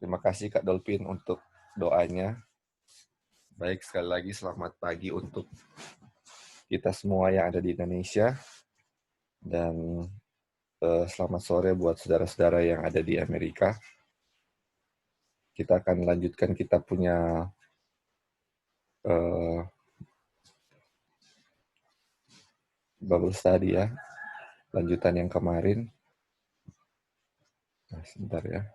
Terima kasih Kak Dolphin untuk doanya. Baik, sekali lagi selamat pagi untuk kita semua yang ada di Indonesia. Dan selamat sore buat saudara-saudara yang ada di Amerika. Kita akan lanjutkan kita punya Bible study ya. Lanjutan yang kemarin. Nah, sebentar ya.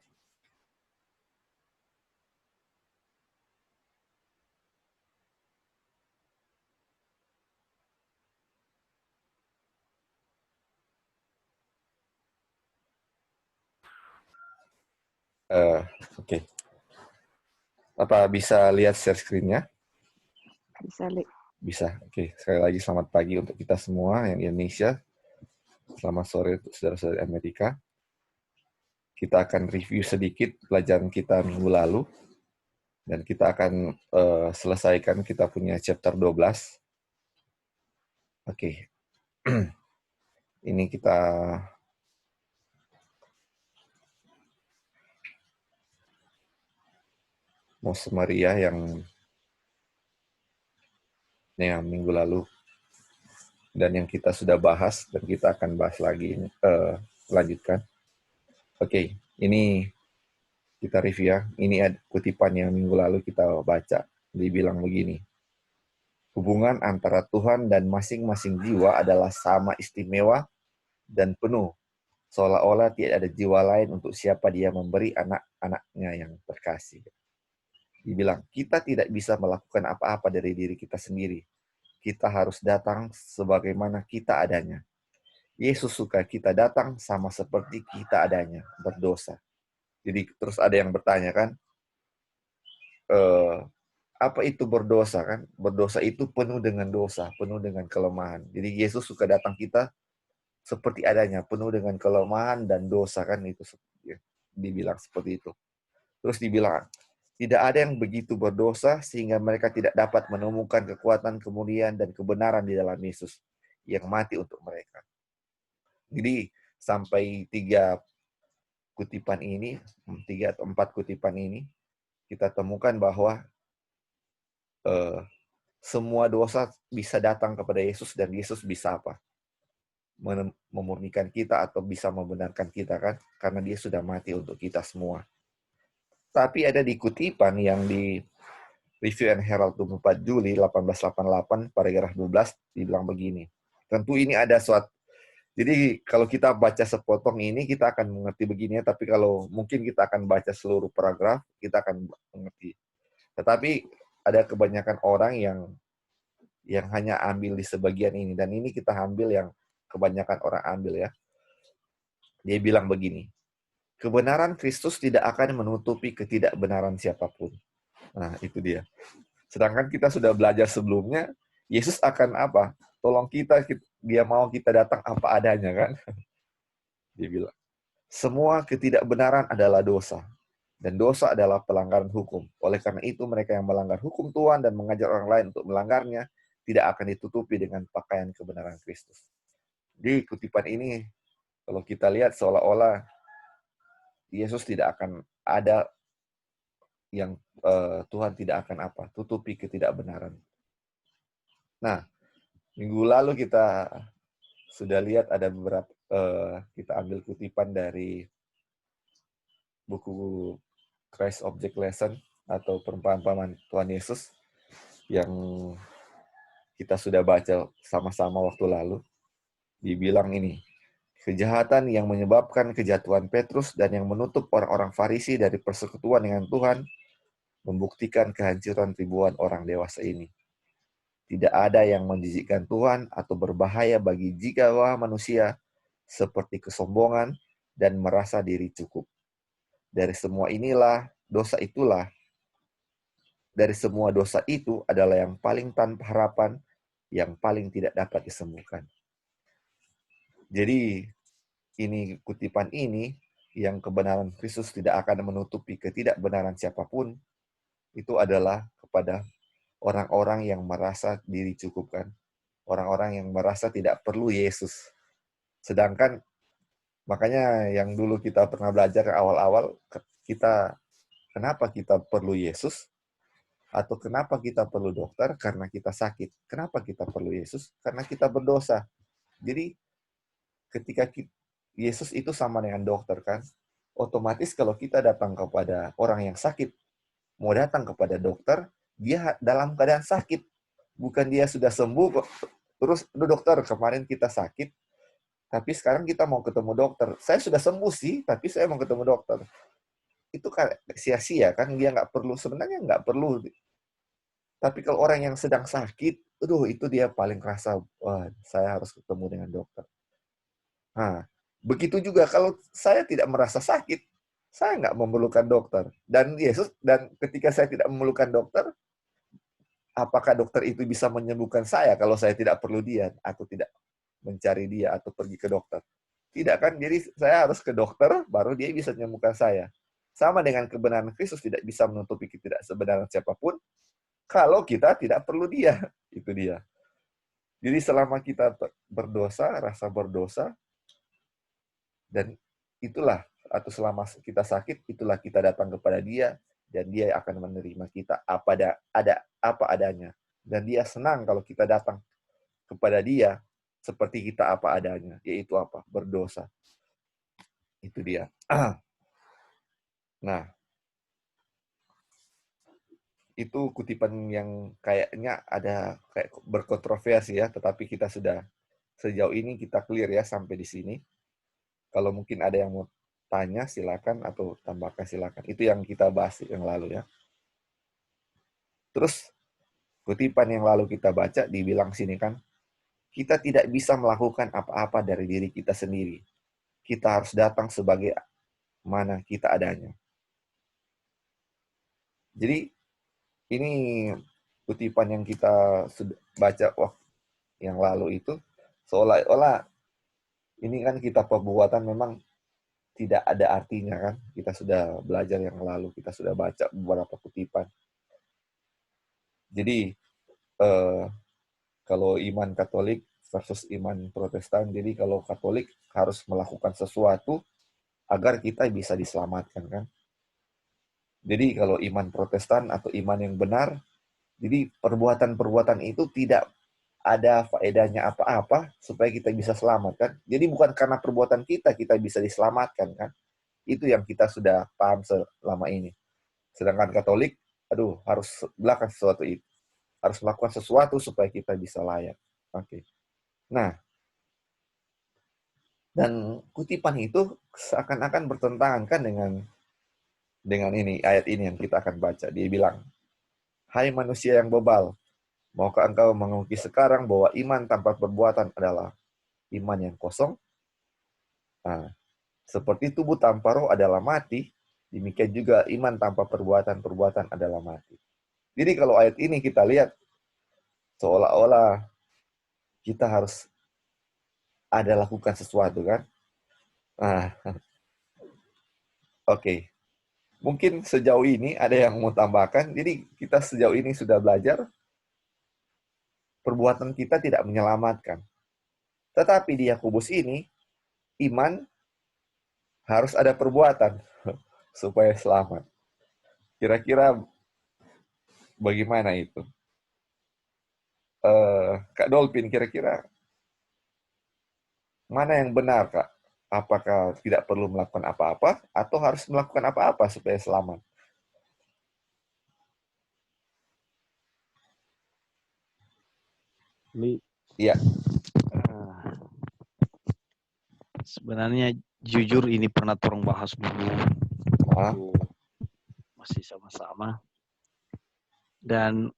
Oke. Apa bisa lihat share screen-nya? Bisa, Li. Bisa. Oke. Sekali lagi selamat pagi untuk kita semua yang di Indonesia. Selamat sore untuk saudara-saudara Amerika. Kita akan review sedikit pelajaran kita minggu lalu. Dan kita akan selesaikan kita punya chapter 12. Oke. Ini kita mau summary ya yang minggu lalu. Dan yang kita sudah bahas, dan kita akan bahas lagi, lanjutkan. Oke, ini kita review ya. Ini kutipan yang minggu lalu kita baca. Dibilang begini. Hubungan antara Tuhan dan masing-masing jiwa adalah sama istimewa dan penuh. Seolah-olah tidak ada jiwa lain untuk siapa dia memberi anak-anaknya yang terkasih. Dibilang, kita tidak bisa melakukan apa-apa dari diri kita sendiri. Kita harus datang sebagaimana kita adanya. Yesus suka kita datang sama seperti kita adanya, berdosa. Jadi terus ada yang bertanya kan, apa itu berdosa kan? Berdosa itu penuh dengan dosa, penuh dengan kelemahan. Jadi Yesus suka datang kita seperti adanya, penuh dengan kelemahan dan dosa kan itu dibilang seperti itu. Terus dibilang, tidak ada yang begitu berdosa sehingga mereka tidak dapat menemukan kekuatan, kemuliaan, dan kebenaran di dalam Yesus yang mati untuk mereka. Jadi sampai 3 kutipan ini, 3 atau 4 kutipan ini, kita temukan bahwa semua dosa bisa datang kepada Yesus dan Yesus bisa apa? Memurnikan kita atau bisa membenarkan kita kan? Karena dia sudah mati untuk kita semua. Tapi ada di kutipan yang di Review and Herald 24 Juli 1888 paragraf 12 dibilang begini. Tentu ini ada suatu. Jadi kalau kita baca sepotong ini kita akan mengerti begini ya, tapi kalau mungkin kita akan baca seluruh paragraf, kita akan mengerti. Tetapi ada kebanyakan orang yang hanya ambil di sebagian ini, dan ini kita ambil yang kebanyakan orang ambil ya. Dia bilang begini, kebenaran Kristus tidak akan menutupi ketidakbenaran siapapun. Nah, itu dia. Sedangkan kita sudah belajar sebelumnya, Yesus akan apa? Tolong kita, dia mau kita datang apa adanya kan? Dia bilang, semua ketidakbenaran adalah dosa. Dan dosa adalah pelanggaran hukum. Oleh karena itu, mereka yang melanggar hukum Tuhan dan mengajar orang lain untuk melanggarnya, tidak akan ditutupi dengan pakaian kebenaran Kristus. Di kutipan ini, kalau kita lihat seolah-olah Yesus tidak akan ada yang Tuhan tidak akan apa? Tutupi ketidakbenaran. Nah, minggu lalu kita sudah lihat ada beberapa, kita ambil kutipan dari buku Christ Object Lesson atau perumpamaan Tuhan Yesus yang kita sudah baca sama-sama waktu lalu. Dibilang ini, kejahatan yang menyebabkan kejatuhan Petrus dan yang menutup orang-orang Farisi dari persekutuan dengan Tuhan membuktikan kehancuran ribuan orang dewasa ini. Tidak ada yang menjijikkan Tuhan atau berbahaya bagi jiwa manusia seperti kesombongan dan merasa diri cukup. Dari semua dosa itu adalah yang paling tanpa harapan, yang paling tidak dapat disembuhkan. Jadi, ini kutipan ini, yang kebenaran Kristus tidak akan menutupi ketidakbenaran siapapun, itu adalah kepada orang-orang yang merasa diri cukup kan. Orang-orang yang merasa tidak perlu Yesus. Sedangkan, makanya yang dulu kita pernah belajar awal-awal, kita kenapa kita perlu Yesus? Atau kenapa kita perlu dokter? Karena kita sakit. Kenapa kita perlu Yesus? Karena kita berdosa. Jadi ketika Yesus itu sama dengan dokter kan, otomatis kalau kita datang kepada orang yang sakit, mau datang kepada dokter, dia dalam keadaan sakit. Bukan dia sudah sembuh kok. Terus, dokter, kemarin kita sakit, tapi sekarang kita mau ketemu dokter. Saya sudah sembuh sih, tapi saya mau ketemu dokter. Itu kan sia-sia kan, dia sebenarnya nggak perlu. Tapi kalau orang yang sedang sakit, itu dia paling kerasa, wah, saya harus ketemu dengan dokter. Nah, begitu juga kalau saya tidak merasa sakit, saya nggak memerlukan dokter. Dan ketika saya tidak memerlukan dokter, apakah dokter itu bisa menyembuhkan saya kalau saya tidak perlu dia, atau tidak mencari dia, atau pergi ke dokter? Tidak kan? Jadi saya harus ke dokter, baru dia bisa menyembuhkan saya. Sama dengan kebenaran Kristus tidak bisa menutupi ketidaksebenaran siapapun, kalau kita tidak perlu dia. Itu dia. Jadi selama kita berdosa, rasa berdosa, dan itulah, atau selama kita sakit, itulah kita datang kepada dia, dan dia akan menerima kita apa adanya. Dan dia senang kalau kita datang kepada dia seperti kita apa adanya, yaitu apa? Berdosa. Itu dia. Nah, itu kutipan yang kayaknya ada kayak berkontroversi ya, tetapi kita sudah sejauh ini kita clear ya sampai di sini. Kalau mungkin ada yang mau tanya silakan, atau tambahkan silakan. Itu yang kita bahas yang lalu ya. Terus kutipan yang lalu kita baca dibilang sini kan, kita tidak bisa melakukan apa-apa dari diri kita sendiri. Kita harus datang sebagai mana kita adanya. Jadi ini kutipan yang kita sudah baca yang lalu itu, seolah-olah ini kan kita perbuatan memang tidak ada artinya kan. Kita sudah belajar yang lalu, kita sudah baca beberapa kutipan. Jadi kalau iman Katolik versus iman Protestan, jadi kalau Katolik harus melakukan sesuatu agar kita bisa diselamatkan kan. Jadi kalau iman Protestan atau iman yang benar, jadi perbuatan-perbuatan itu tidak ada faedahnya apa-apa supaya kita bisa selamat kan. Jadi bukan karena perbuatan kita bisa diselamatkan kan. Itu yang kita sudah paham selama ini. Sedangkan Katolik, harus melakukan sesuatu itu. Harus melakukan sesuatu supaya kita bisa layak. Oke. Nah, dan kutipan itu seakan-akan bertentangan kan dengan ini, ayat ini yang kita akan baca. Dia bilang, "Hai manusia yang bebal, maukah engkau mengerti sekarang bahwa iman tanpa perbuatan adalah iman yang kosong? Nah, seperti tubuh tanpa roh adalah mati, demikian juga iman tanpa perbuatan adalah mati." Jadi kalau ayat ini kita lihat, seolah-olah kita harus ada lakukan sesuatu kan. Nah, oke. Mungkin sejauh ini ada yang mau tambahkan. Jadi kita sejauh ini sudah belajar, perbuatan kita tidak menyelamatkan. Tetapi di Yakobus ini, iman harus ada perbuatan supaya selamat. Kira-kira bagaimana itu? Kak Dolphin, kira-kira mana yang benar, Kak? Apakah tidak perlu melakukan apa-apa atau harus melakukan apa-apa supaya selamat? Iya. Sebenarnya jujur ini pernah orang bahas dulu waktu masih sama-sama, dan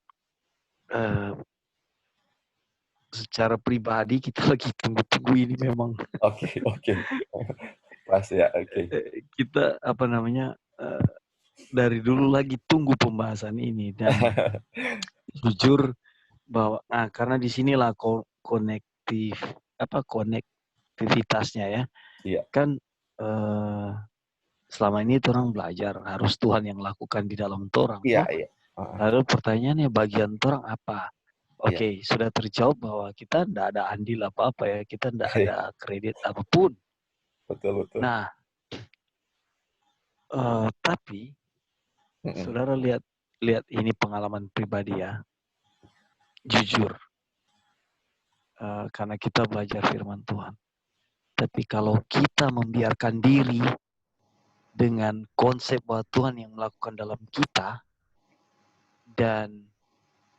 secara pribadi kita lagi tunggu-tunggu ini memang. Oke. Pas ya, oke. Kita dari dulu lagi tunggu pembahasan ini, dan jujur bahwa karena di sinilah konektivitasnya ya. Iya. Kan selama ini orang belajar harus Tuhan yang lakukan di dalam orang. Iya. Lalu pertanyaannya bagian orang apa? Oke, Iya. sudah terjawab bahwa kita tidak ada andil apa-apa ya, kita tidak ada kredit apapun. Betul. Nah, tapi Mm-mm. Saudara lihat ini pengalaman pribadi ya, jujur, karena kita belajar firman Tuhan. Tapi kalau kita membiarkan diri dengan konsep bahwa Tuhan yang melakukan dalam kita, dan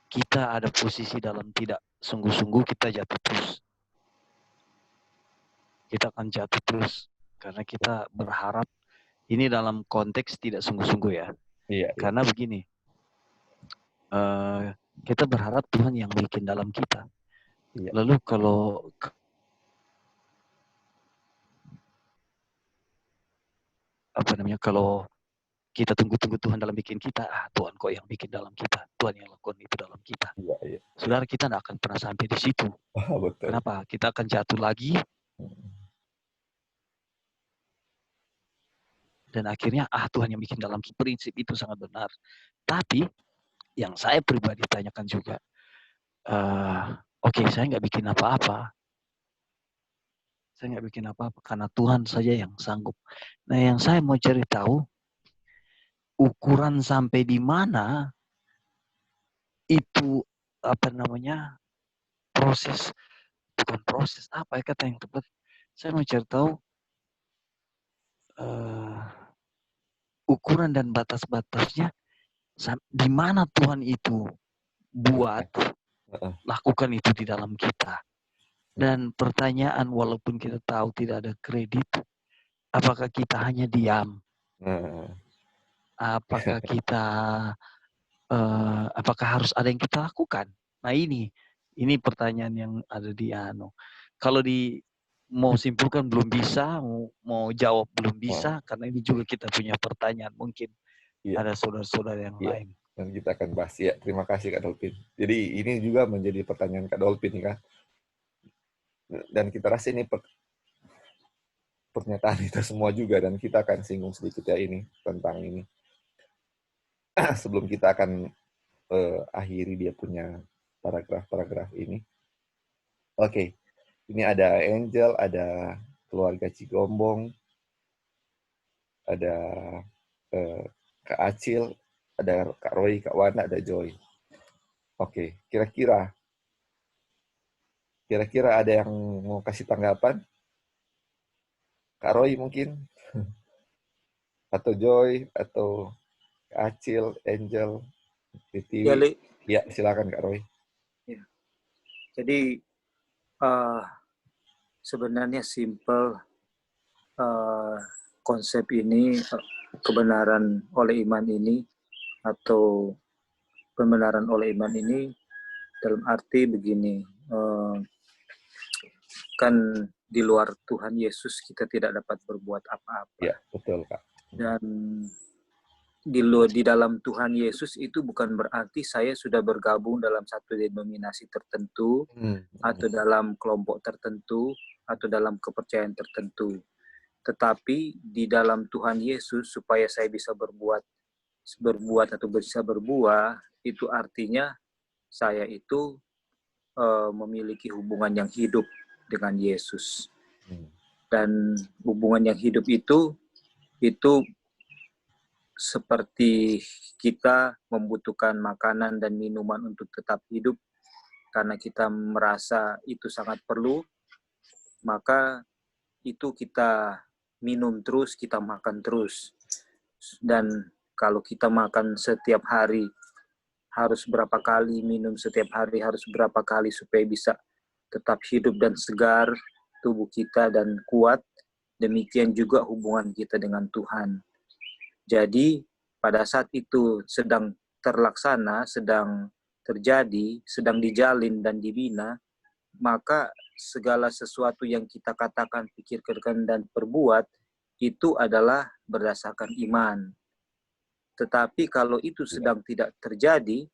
kita ada posisi dalam tidak sungguh-sungguh, kita jatuh terus. Kita akan jatuh terus karena kita berharap ini dalam konteks tidak sungguh-sungguh ya. Iya. Karena begini, kita berharap Tuhan yang bikin dalam kita. Iya. Lalu kalau kalau kita tunggu-tunggu Tuhan dalam bikin kita, Tuhan kok yang bikin dalam kita, Tuhan yang lakukan itu dalam kita. Iya. Saudara, kita tidak akan pernah sampai di situ. Betul. Kenapa? Kita akan jatuh lagi, dan akhirnya Tuhan yang bikin dalam kita. Prinsip itu sangat benar. Tapi yang saya pribadi tanyakan juga, oke, saya nggak bikin apa-apa. Saya nggak bikin apa-apa karena Tuhan saja yang sanggup. Nah, yang saya mau cari tahu, ukuran sampai di mana itu proses, bukan proses, apa ya kata yang tepat. Saya mau cari tahu ukuran dan batas-batasnya di mana Tuhan itu buat lakukan itu di dalam kita. Dan pertanyaan, walaupun kita tahu tidak ada kredit, apakah kita hanya diam? Apakah kita apakah harus ada yang kita lakukan? Nah, ini pertanyaan yang ada di Kalau mau simpulkan belum bisa, mau jawab belum bisa, karena ini juga kita punya pertanyaan. Mungkin ada saudara-saudara yang lain. Dan kita akan bahas ya. Terima kasih Kak Dolphin. Jadi ini juga menjadi pertanyaan Kak Dolphin kan. Dan kita rasa ini pernyataan kita semua juga, dan kita akan singgung sedikit ya ini tentang ini. Sebelum kita akan akhiri dia punya paragraf-paragraf ini. Oke. Ini ada Angel, ada keluarga Cigombong, ada Kak Acil, ada Kak Roy, Kak Wana, ada Joy. Oke, kira-kira ada yang mau kasih tanggapan? Kak Roy mungkin? Atau Joy, atau Kak Acil, Angel, Titiwi? Ya, silakan Kak Roy. Ya. Jadi, sebenarnya simple konsep ini, kebenaran oleh iman ini, atau pembenaran oleh iman ini dalam arti begini, kan di luar Tuhan Yesus kita tidak dapat berbuat apa-apa. Ya, betul Kak. Dan di dalam Tuhan Yesus itu bukan berarti saya sudah bergabung dalam satu denominasi tertentu, atau dalam kelompok tertentu, atau dalam kepercayaan tertentu. Tetapi di dalam Tuhan Yesus, supaya saya bisa berbuat atau bisa berbuah, itu artinya saya itu memiliki hubungan yang hidup dengan Yesus. Dan hubungan yang hidup itu seperti kita membutuhkan makanan dan minuman untuk tetap hidup, karena kita merasa itu sangat perlu, maka itu kita minum terus, kita makan terus. Dan kalau kita makan setiap hari, harus berapa kali, minum setiap hari harus berapa kali supaya bisa tetap hidup dan segar tubuh kita dan kuat. Demikian juga hubungan kita dengan Tuhan. Jadi pada saat itu sedang terlaksana, sedang terjadi, sedang dijalin dan dibina, maka segala sesuatu yang kita katakan, pikirkan, dan perbuat itu adalah berdasarkan iman. Tetapi kalau itu sedang tidak terjadi,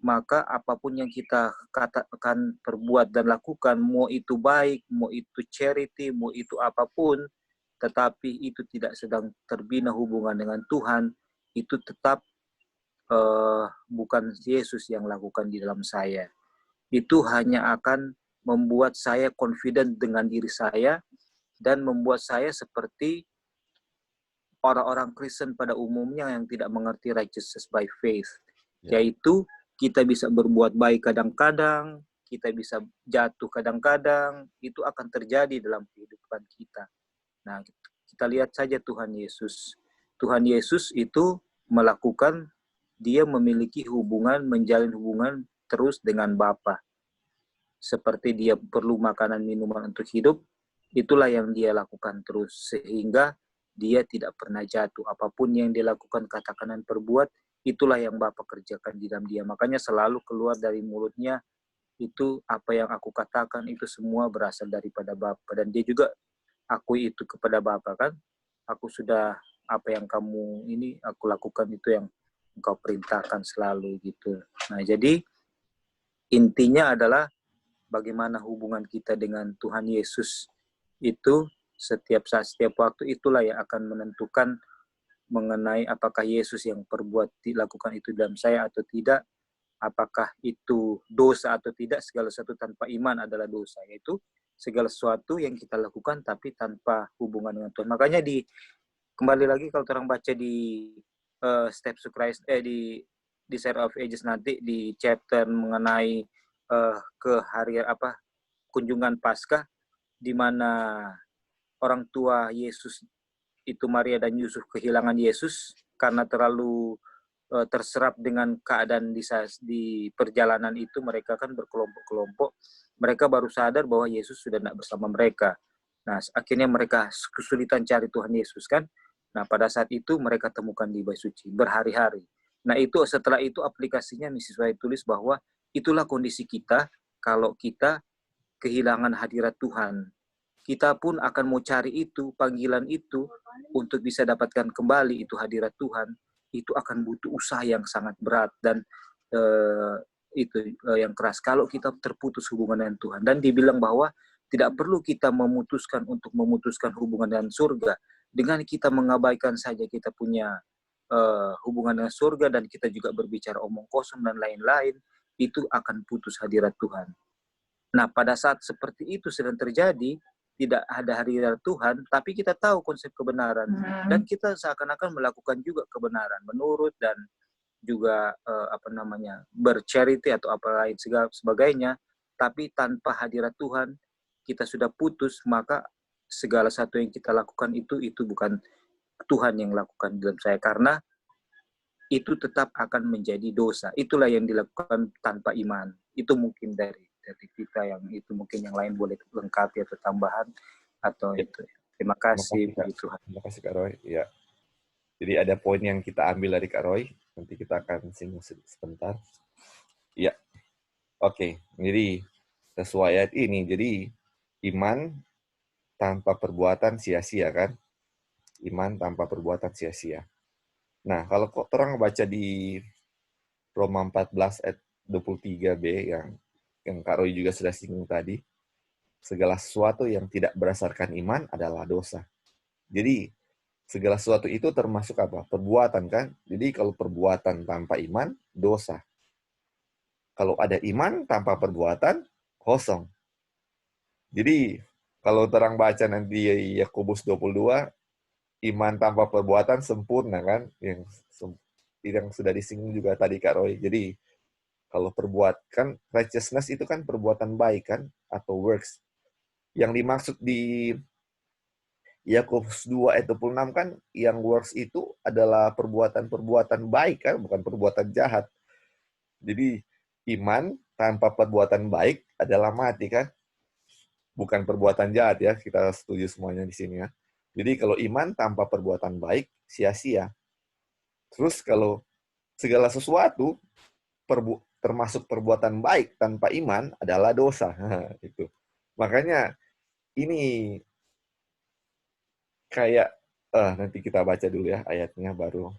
maka apapun yang kita katakan, perbuat, dan lakukan, mau itu baik, mau itu charity, mau itu apapun, tetapi itu tidak sedang terbina hubungan dengan Tuhan, itu tetap bukan Yesus yang lakukan di dalam saya. Itu hanya akan membuat saya confident dengan diri saya, dan membuat saya seperti orang-orang Kristen pada umumnya yang tidak mengerti righteousness by faith. Ya. Yaitu kita bisa berbuat baik kadang-kadang, kita bisa jatuh kadang-kadang, itu akan terjadi dalam kehidupan kita. Nah, kita lihat saja Tuhan Yesus. Tuhan Yesus itu melakukan, dia memiliki hubungan, menjalin hubungan terus dengan Bapa. Seperti dia perlu makanan minuman untuk hidup, itulah yang dia lakukan terus. Sehingga dia tidak pernah jatuh. Apapun yang dia lakukan, katakan dan perbuat, itulah yang Bapa kerjakan di dalam dia. Makanya selalu keluar dari mulutnya, itu apa yang aku katakan, itu semua berasal daripada Bapa. Dan dia juga akui itu kepada Bapa kan. Aku sudah, apa yang kamu ini, aku lakukan itu yang engkau perintahkan selalu gitu. Nah, jadi intinya adalah bagaimana hubungan kita dengan Tuhan Yesus itu setiap saat, setiap waktu, itulah yang akan menentukan mengenai apakah Yesus yang perbuat dilakukan itu dalam saya atau tidak, apakah itu dosa atau tidak. Segala sesuatu tanpa iman adalah dosa, yaitu segala sesuatu yang kita lakukan tapi tanpa hubungan dengan Tuhan. Makanya kembali lagi kalau orang baca di Steps to Christ, di Desire of Ages nanti di chapter mengenai ke hari kunjungan Paskah, di mana orang tua Yesus itu Maria dan Yusuf kehilangan Yesus karena terlalu terserap dengan keadaan di perjalanan itu. Mereka kan berkelompok-kelompok, mereka baru sadar bahwa Yesus sudah tidak bersama mereka. Nah, akhirnya mereka kesulitan cari Tuhan Yesus kan. Nah, pada saat itu mereka temukan di bait suci berhari-hari. Nah, itu setelah itu aplikasinya Mrs. White tulis bahwa itulah kondisi kita kalau kita kehilangan hadirat Tuhan. Kita pun akan mau cari itu, panggilan itu, untuk bisa dapatkan kembali itu hadirat Tuhan. Itu akan butuh usaha yang sangat berat dan yang keras kalau kita terputus hubungan dengan Tuhan. Dan dibilang bahwa tidak perlu kita memutuskan untuk memutuskan hubungan dengan surga. Dengan kita mengabaikan saja kita punya hubungan dengan surga dan kita juga berbicara omong kosong dan lain-lain, itu akan putus hadirat Tuhan. Nah, pada saat seperti itu sedang terjadi, tidak ada hadirat Tuhan, tapi kita tahu konsep kebenaran dan kita seakan-akan melakukan juga kebenaran menurut dan juga bercharity atau apa lain sebagainya, tapi tanpa hadirat Tuhan kita sudah putus, maka segala satu yang kita lakukan itu bukan Tuhan yang lakukan dalam saya, karena itu tetap akan menjadi dosa. Itulah yang dilakukan tanpa iman. Itu mungkin dari kita, yang itu mungkin yang lain boleh lengkapi atau tambahan atau Ya. itu. Terima kasih, Terima kasih Kak Roy. Ya. Jadi ada poin yang kita ambil dari Kak Roy. Nanti kita akan singgung sebentar. Ya. Oke. Jadi sesuai ayat ini, jadi iman tanpa perbuatan sia-sia kan? Iman tanpa perbuatan sia-sia. Nah, kalau orang baca di Roma 14 ayat 23b yang Kak Roy juga sudah singgung tadi, segala sesuatu yang tidak berdasarkan iman adalah dosa. Jadi segala sesuatu itu termasuk apa? Perbuatan kan? Jadi kalau perbuatan tanpa iman, dosa. Kalau ada iman tanpa perbuatan, kosong. Jadi kalau terang baca nanti Yakobus 22, iman tanpa perbuatan sempurna kan? Yang sudah disinggung juga tadi Kak Roy. Jadi kalau kan righteousness itu kan perbuatan baik kan? Atau works. Yang dimaksud di Yakobus 2 ayat 26 kan, yang works itu adalah perbuatan-perbuatan baik kan, bukan perbuatan jahat. Jadi iman tanpa perbuatan baik adalah mati kan, bukan perbuatan jahat ya, kita setuju semuanya di sini ya. Jadi kalau iman tanpa perbuatan baik, sia-sia. Terus kalau segala sesuatu, termasuk perbuatan baik tanpa iman adalah dosa. Itu. Makanya ini kayak nanti kita baca dulu ya ayatnya baru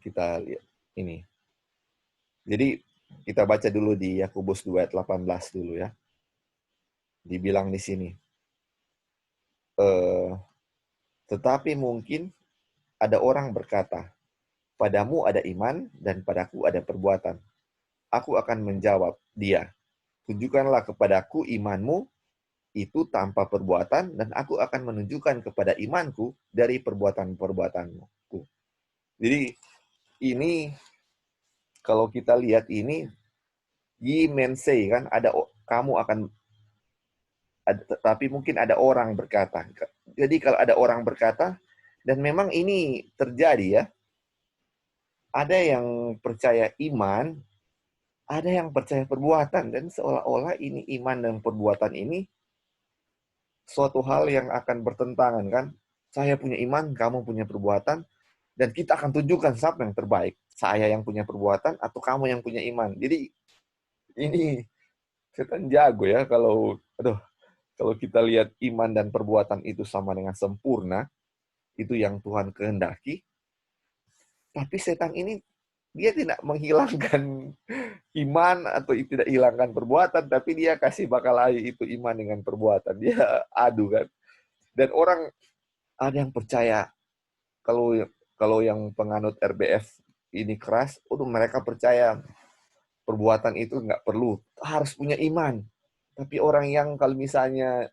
kita lihat ini. Jadi kita baca dulu di Yakobus 2 ayat 18 dulu ya. Dibilang di sini. Tetapi mungkin ada orang berkata, padamu ada iman dan padaku ada perbuatan. Aku akan menjawab dia, tunjukkanlah kepadaku imanmu itu tanpa perbuatan, dan aku akan menunjukkan kepada imanku dari perbuatan-perbuatanku. Jadi ini kalau kita lihat ini Yi Mensei kan, kamu akan tapi mungkin ada orang berkata. Jadi kalau ada orang berkata, dan memang ini terjadi ya, ada yang percaya iman, ada yang percaya perbuatan, dan seolah-olah ini iman dan perbuatan ini suatu hal yang akan bertentangan kan. Saya punya iman, kamu punya perbuatan, dan kita akan tunjukkan siapa yang terbaik. Saya yang punya perbuatan atau kamu yang punya iman. Jadi ini setan jago ya kalau kita lihat iman dan perbuatan itu sama dengan sempurna, itu yang Tuhan kehendaki. Tapi setan ini dia tidak menghilangkan iman atau tidak hilangkan perbuatan, tapi dia kasih bakalahi itu iman dengan perbuatan. Dia adu kan. Dan orang ada yang percaya kalau yang penganut RBF ini keras, mereka percaya perbuatan itu nggak perlu, harus punya iman. Tapi orang yang kalau misalnya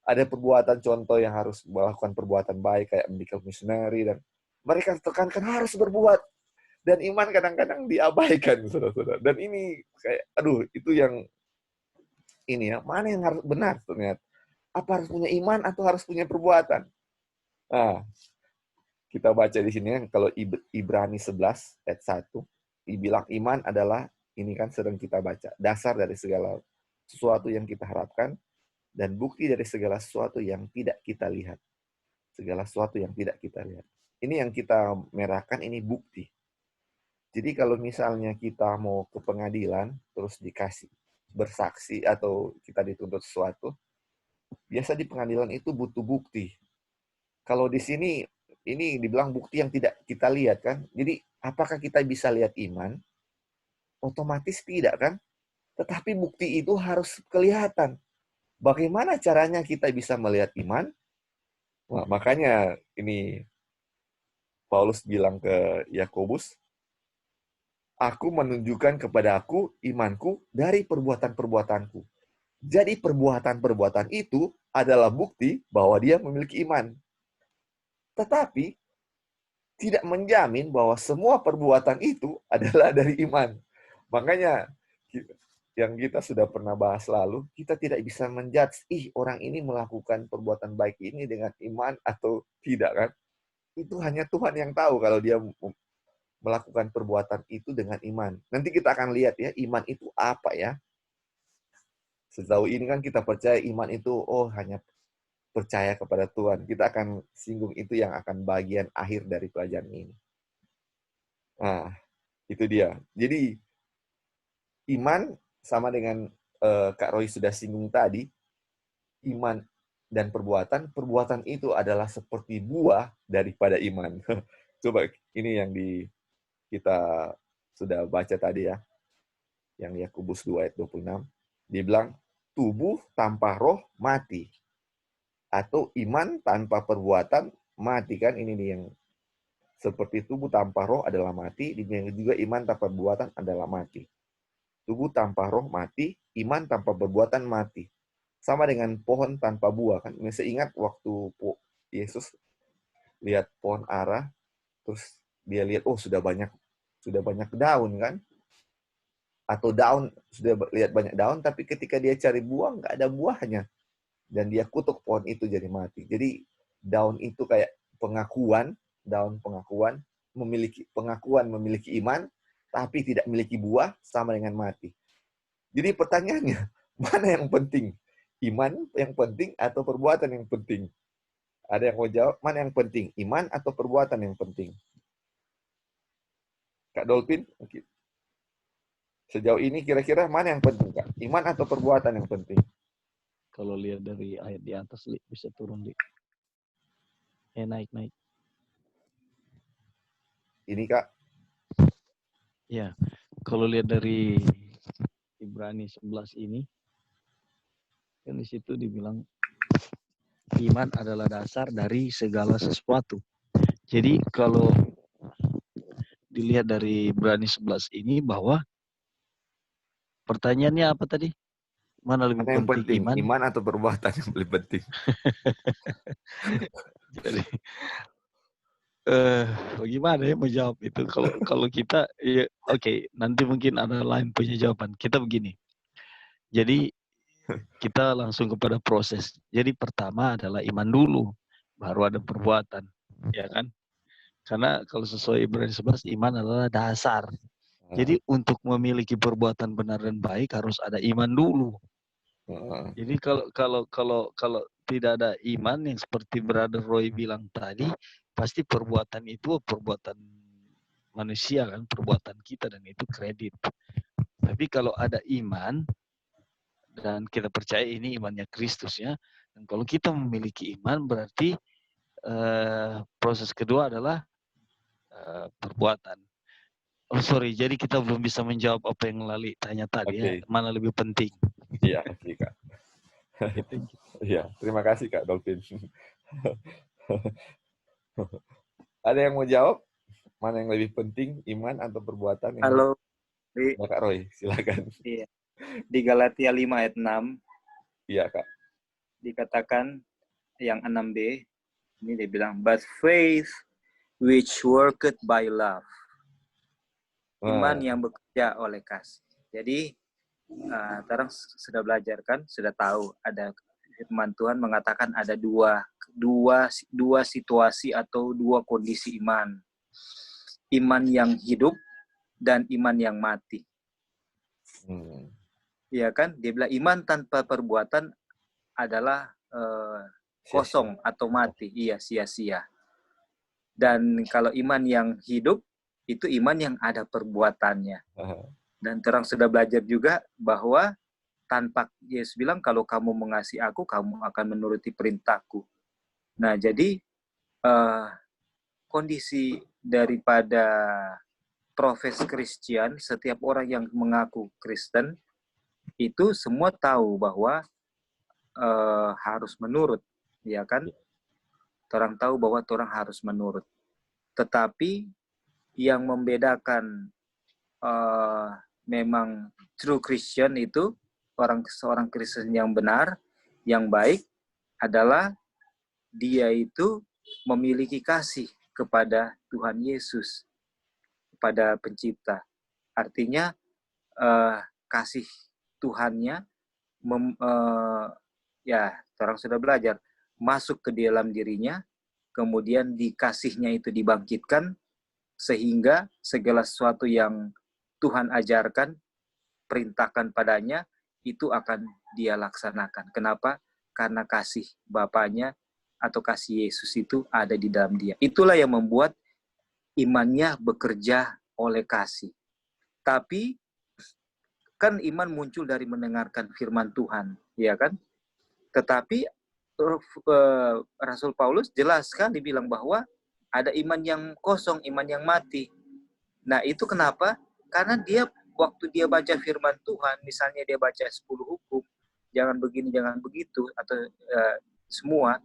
ada perbuatan contoh yang harus melakukan perbuatan baik kayak medical missionary, dan mereka tekankan harus berbuat, dan iman kadang-kadang diabaikan, saudara-saudara. Dan ini kayak itu yang ini ya, mana yang harus benar ternyata, apa harus punya iman atau harus punya perbuatan. Nah, kita baca di sini kalau Ibrani 11 ayat 1 dibilang iman adalah, ini kan sedang kita baca, dasar dari segala sesuatu yang kita harapkan dan bukti dari segala sesuatu yang tidak kita lihat. Segala sesuatu yang tidak kita lihat. Ini yang kita merahkan, ini bukti. Jadi kalau misalnya kita mau ke pengadilan, terus dikasih bersaksi atau kita dituntut sesuatu, biasa di pengadilan itu butuh bukti. Kalau di sini, ini dibilang bukti yang tidak kita lihat kan. Jadi apakah kita bisa lihat iman? Otomatis tidak kan? Tetapi bukti itu harus kelihatan. Bagaimana caranya kita bisa melihat iman? Nah, makanya ini Paulus bilang ke Yakobus, aku menunjukkan kepada aku imanku dari perbuatan-perbuatanku. Jadi perbuatan-perbuatan itu adalah bukti bahwa dia memiliki iman. Tetapi tidak menjamin bahwa semua perbuatan itu adalah dari iman. Makanya yang kita sudah pernah bahas lalu, kita tidak bisa menjudge, orang ini melakukan perbuatan baik ini dengan iman atau tidak kan. Itu hanya Tuhan yang tahu kalau dia melakukan perbuatan itu dengan iman. Nanti kita akan lihat ya, iman itu apa ya. Sejauh ini kan kita percaya iman itu, hanya percaya kepada Tuhan. Kita akan singgung itu yang akan bagian akhir dari pelajaran ini. Nah, itu dia. Jadi, iman sama dengan Kak Roy sudah singgung tadi, iman dan perbuatan itu adalah seperti buah daripada iman. Coba ini yang kita sudah baca tadi ya, yang Yakobus 2 ayat 26. Dia bilang, tubuh tanpa roh mati. Atau iman tanpa perbuatan mati kan, ini nih yang seperti tubuh tanpa roh adalah mati, dan juga iman tanpa perbuatan adalah mati. Tubuh tanpa roh mati, iman tanpa perbuatan mati. Sama dengan pohon tanpa buah kan. Masih ingat waktu Yesus lihat pohon ara, terus dia lihat sudah banyak daun kan? Atau daun, sudah lihat banyak daun, tapi ketika dia cari buah nggak ada buahnya. Dan dia kutuk pohon itu jadi mati. Jadi daun itu kayak daun pengakuan memiliki iman, tapi tidak memiliki buah, sama dengan mati. Jadi pertanyaannya, mana yang penting? Iman yang penting atau perbuatan yang penting? Ada yang mau jawab, mana yang penting? Iman atau perbuatan yang penting? Kak Dolphin, sejauh ini kira-kira mana yang penting, Kak? Iman atau perbuatan yang penting? Kalau lihat dari ayat di atas, bisa turun, naik. Ini, Kak. Ya, kalau lihat dari Ibrani 11 ini, kan di situ dibilang iman adalah dasar dari segala sesuatu. Jadi kalau dilihat dari Ibrani 11 ini, bahwa pertanyaannya apa tadi? Mana lebih Mana yang penting, penting, iman atau perbuatan yang lebih penting? Jadi bagaimana ya mau jawab itu? Kalau kita ya oke, nanti mungkin ada lain punya jawaban. Kita begini. Jadi kita langsung kepada proses. Jadi pertama adalah iman dulu, baru ada perbuatan, ya kan? Karena kalau sesuai Ibrani 11, iman adalah dasar. Jadi untuk memiliki perbuatan benar dan baik harus ada iman dulu. Jadi kalau tidak ada iman yang seperti Brother Roy bilang tadi, pasti perbuatan itu perbuatan manusia kan, perbuatan kita, dan itu kredit. Tapi kalau ada iman dan kita percaya ini imannya Kristus ya, dan kalau kita memiliki iman berarti proses kedua adalah perbuatan. Oh sorry, jadi kita belum bisa menjawab apa yang Lali tanya tadi ya, mana lebih penting. Iya, oke Kak. Iya, terima kasih Kak Dolphin. Ada yang mau jawab? Mana yang lebih penting, iman atau perbuatan? Halo, Ya, Kak Roy, silakan. Iya. Di Galatia 5 ayat 6 Iya Kak. dikatakan yang 6b, ini dia bilang, but faith which worketh by love. Iman yang bekerja oleh kasih. Jadi, sekarang sudah belajar kan, sudah tahu ada firman Tuhan mengatakan ada dua situasi atau dua kondisi iman. Iman yang hidup dan iman yang mati. Iya kan? Dia bilang iman tanpa perbuatan adalah kosong atau mati. Iya, sia-sia. Dan kalau iman yang hidup, itu iman yang ada perbuatannya. Dan terang sudah belajar juga bahwa tanpa Yesus bilang, kalau kamu mengasihi aku, kamu akan menuruti perintahku. Nah, jadi kondisi daripada profes Kristen, setiap orang yang mengaku Kristen, itu semua tahu bahwa harus menurut, ya kan? Orang tahu bahwa orang harus menurut. Tetapi yang membedakan memang true Christian itu, seorang Kristen yang benar, yang baik, adalah dia itu memiliki kasih kepada Tuhan Yesus, kepada pencipta. Artinya kasih Tuhannya ya, orang sudah belajar, masuk ke dalam dirinya, kemudian dikasihnya itu dibangkitkan, sehingga segala sesuatu yang Tuhan ajarkan, perintahkan padanya, itu akan dia laksanakan. Kenapa? Karena kasih Bapaknya atau kasih Yesus itu ada di dalam dia. Itulah yang membuat imannya bekerja oleh kasih. Tapi kan iman muncul dari mendengarkan firman Tuhan, ya kan? Tetapi Rasul Paulus jelas sekali bilang bahwa ada iman yang kosong, iman yang mati. Nah, itu kenapa? Karena dia waktu dia baca firman Tuhan, misalnya dia baca 10 hukum, jangan begini, jangan begitu, atau semua,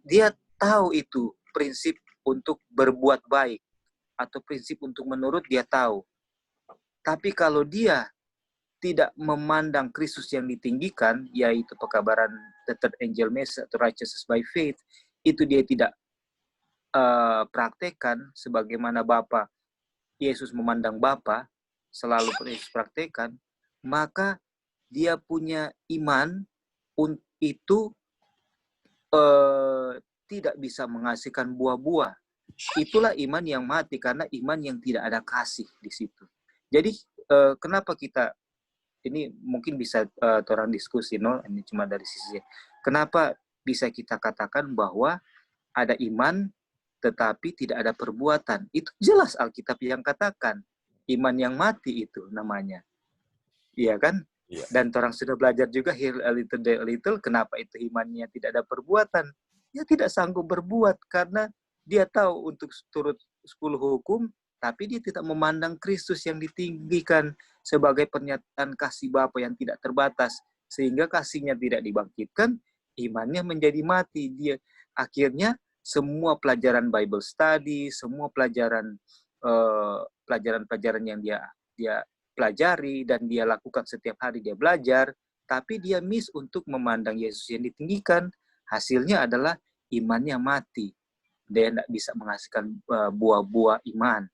dia tahu itu prinsip untuk berbuat baik, atau prinsip untuk menurut, dia tahu. Tapi kalau dia tidak memandang Kristus yang ditinggikan, yaitu pekabaran the third angel message atau righteousness by faith, itu dia tidak praktekkan sebagaimana Bapa Yesus memandang Bapa, selalu Yesus praktekkan, maka dia punya iman itu tidak bisa menghasilkan buah-buah. Itulah iman yang mati, karena iman yang tidak ada kasih di situ. Jadi kenapa kita, ini mungkin bisa orang diskusi, no? Ini cuma dari sisi, kenapa bisa kita katakan bahwa ada iman tetapi tidak ada perbuatan? Itu jelas Alkitab yang katakan, iman yang mati itu namanya. Iya kan? Iya. Dan orang sudah belajar juga, here a little, there a little, kenapa itu imannya tidak ada perbuatan? Dia tidak sanggup berbuat, karena dia tahu untuk turut 10 hukum, tapi dia tidak memandang Kristus yang ditinggikan sebagai pernyataan kasih Bapa yang tidak terbatas, sehingga kasihnya tidak dibangkitkan, imannya menjadi mati. Dia akhirnya semua pelajaran Bible study, semua pelajaran yang dia pelajari dan dia lakukan setiap hari, dia belajar, tapi dia miss untuk memandang Yesus yang ditinggikan. Hasilnya adalah imannya mati. Dia tidak bisa menghasilkan buah-buah iman.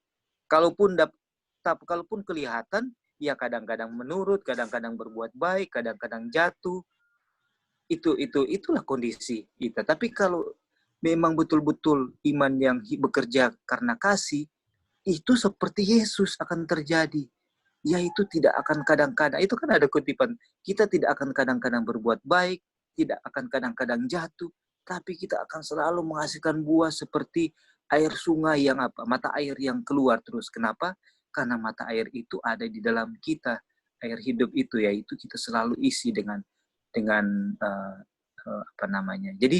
Kalaupun kelihatan, ya kadang-kadang menurut, kadang-kadang berbuat baik, kadang-kadang jatuh. Itulah kondisi kita. Tapi kalau memang betul-betul iman yang bekerja karena kasih, itu seperti Yesus akan terjadi. Yaitu tidak akan kadang-kadang, itu kan ada kutipan, kita tidak akan kadang-kadang berbuat baik, tidak akan kadang-kadang jatuh, tapi kita akan selalu menghasilkan buah seperti air sungai yang mata air yang keluar terus. Kenapa? Karena mata air itu ada di dalam kita. Air hidup itu, yaitu kita selalu isi dengan apa namanya. Jadi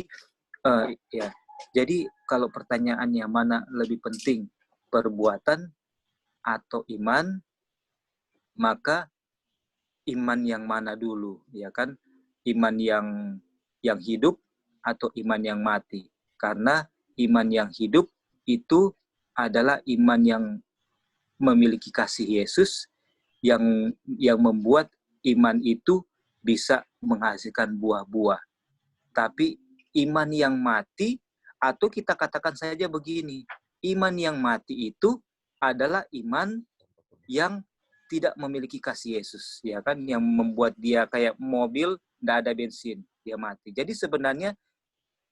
jadi kalau pertanyaannya mana lebih penting, perbuatan atau iman, maka iman yang mana dulu, ya kan? Iman yang hidup atau iman yang mati? Karena iman yang hidup itu adalah iman yang memiliki kasih Yesus, yang membuat iman itu bisa menghasilkan buah-buah. Tapi iman yang mati, atau kita katakan saja begini, iman yang mati itu adalah iman yang tidak memiliki kasih Yesus, ya kan, yang membuat dia kayak mobil tidak ada bensin, dia mati. Jadi sebenarnya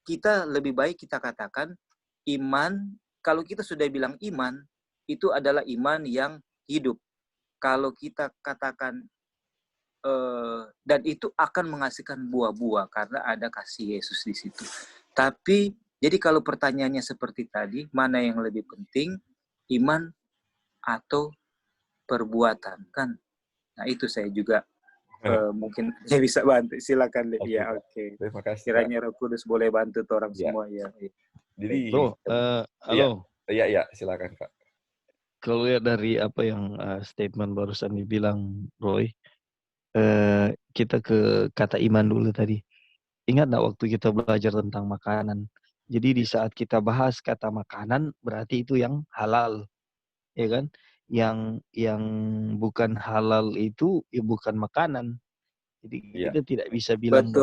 kita lebih baik kita katakan iman, kalau kita sudah bilang iman, itu adalah iman yang hidup. Kalau kita katakan dan itu akan menghasilkan buah-buah karena ada kasih Yesus di situ. Tapi jadi kalau pertanyaannya seperti tadi, mana yang lebih penting, iman atau perbuatan, kan? Nah, itu saya juga mungkin saya bisa bantu. Silakan, Dek. Ya, oke. Terima kasih. Kiranya Roh Kudus boleh bantu orang semua, ya. Jadi, Bro, halo. Iya, silakan, Kak. Kalau lihat dari apa yang statement barusan dibilang Roy, kita ke kata iman dulu tadi. Ingat nggak waktu kita belajar tentang makanan? Jadi di saat kita bahas kata makanan, berarti itu yang halal, ya kan? Yang bukan halal itu ya bukan makanan. Jadi kita tidak bisa bilang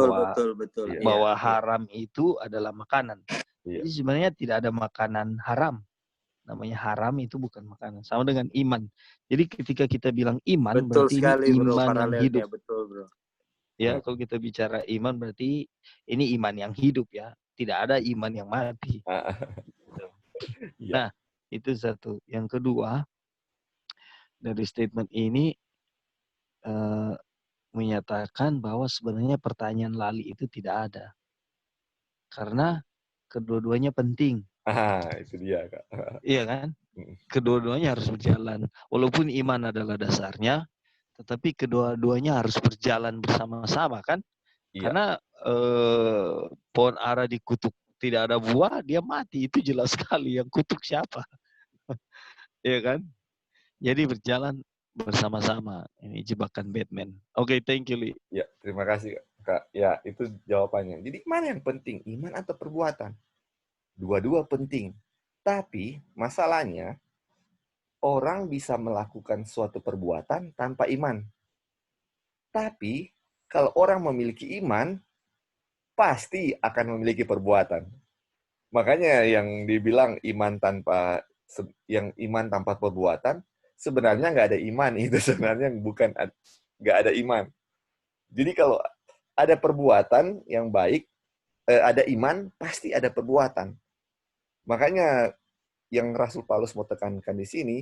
bahwa haram itu adalah makanan. Iya. Jadi sebenarnya tidak ada makanan haram. Namanya haram itu bukan makanan. Sama dengan iman. Jadi ketika kita bilang iman, Betul berarti sekali, ini bro, iman yang hidup. Betul, bro. Ya, kalau kita bicara iman berarti ini iman yang hidup ya. Tidak ada iman yang mati. Nah, itu satu. Yang kedua, dari statement ini menyatakan bahwa sebenarnya pertanyaan lali itu tidak ada. Karena kedua-duanya penting. Itu dia, Kak. Iya kan? Kedua-duanya harus berjalan. Walaupun iman adalah dasarnya, tetapi kedua-duanya harus berjalan bersama-sama kan? Iya. Karena pohon ara dikutuk tidak ada buah, dia mati. Itu jelas sekali. Yang kutuk siapa? Iya kan? Jadi berjalan bersama-sama. Ini jebakan Batman. Oke, thank you, Li. Ya, terima kasih, Kak. Ya, itu jawabannya. Jadi mana yang penting, iman atau perbuatan? Dua-dua penting. Tapi masalahnya, orang bisa melakukan suatu perbuatan tanpa iman. Tapi kalau orang memiliki iman, pasti akan memiliki perbuatan. Makanya yang dibilang iman tanpa perbuatan, sebenarnya nggak ada iman. Itu sebenarnya nggak ada iman. Jadi kalau ada perbuatan yang baik, ada iman, pasti ada perbuatan. Makanya yang Rasul Paulus mau tekankan di sini,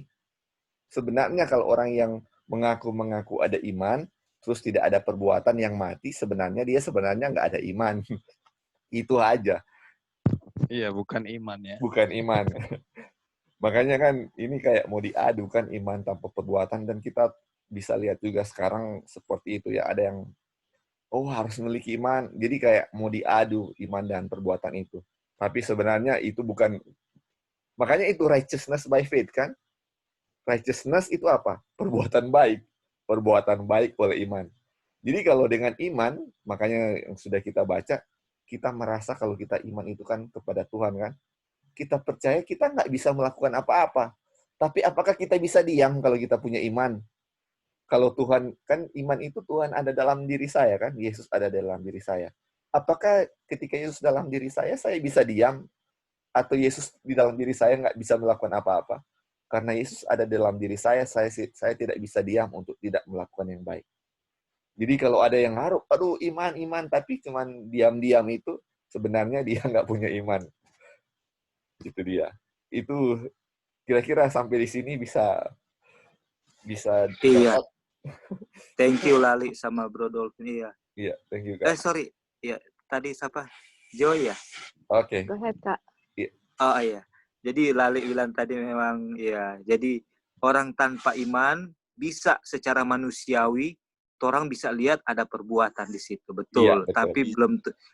sebenarnya kalau orang yang mengaku ada iman, terus tidak ada perbuatan yang mati, sebenarnya nggak ada iman. Itu aja. Iya, bukan iman ya. Bukan iman. Makanya kan ini kayak mau diadu kan, iman tanpa perbuatan, dan kita bisa lihat juga sekarang seperti itu ya, ada yang harus memiliki iman, jadi kayak mau diadu iman dan perbuatan itu. Tapi sebenarnya itu bukan. Makanya itu righteousness by faith kan? Righteousness itu apa? Perbuatan baik. Perbuatan baik oleh iman. Jadi kalau dengan iman, makanya yang sudah kita baca, kita merasa kalau kita iman itu kan kepada Tuhan kan? Kita percaya kita nggak bisa melakukan apa-apa. Tapi apakah kita bisa diam kalau kita punya iman? kalau Tuhan, kan iman itu Tuhan ada dalam diri saya kan, Yesus ada dalam diri saya. Apakah ketika Yesus dalam diri saya bisa diam? Atau Yesus di dalam diri saya nggak bisa melakukan apa-apa? Karena Yesus ada dalam diri saya tidak bisa diam untuk tidak melakukan yang baik. Jadi kalau ada yang ngaruh, aduh iman, tapi cuman diam-diam itu, sebenarnya dia nggak punya iman. Itu dia. Itu kira-kira sampai di sini bisa Iya. dapat. Thank you Lali sama Bro Dolphin. Iya. Iya, thank you Kak. Sorry. Ya, tadi siapa? Joy ya? Oke. Go ahead, Kak. Oh iya. Jadi Lali bilang tadi memang ya. Jadi orang tanpa iman bisa secara manusiawi, orang bisa lihat ada perbuatan di situ, betul. Iya, betul. Tapi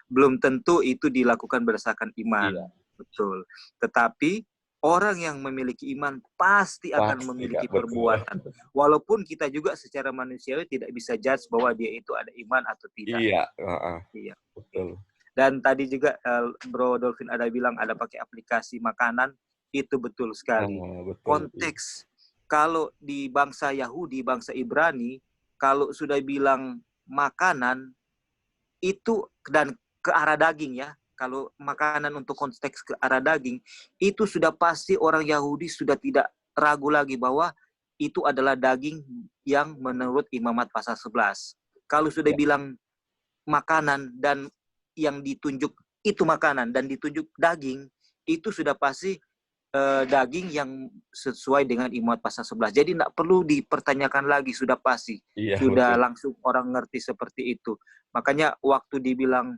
belum tentu itu dilakukan berdasarkan iman, Iya. betul. Tetapi orang yang memiliki iman pasti akan memiliki Kak, perbuatan. Walaupun kita juga secara manusiawi tidak bisa judge bahwa dia itu ada iman atau tidak. Iya, Iya. betul. Dan tadi juga Bro Dolphin ada bilang ada pakai aplikasi makanan, itu betul sekali. Betul. Konteks kalau di bangsa Yahudi, bangsa Ibrani, kalau sudah bilang makanan itu dan ke arah daging ya. Kalau makanan untuk konteks ke arah daging, itu sudah pasti orang Yahudi sudah tidak ragu lagi bahwa itu adalah daging yang menurut Imamat pasal 11. Kalau sudah bilang makanan dan yang ditunjuk itu makanan dan ditunjuk daging, itu sudah pasti daging yang sesuai dengan Imamat pasal 11. Jadi tidak perlu dipertanyakan lagi, sudah pasti. Iya, sudah betul. Langsung orang ngerti seperti itu. Makanya waktu dibilang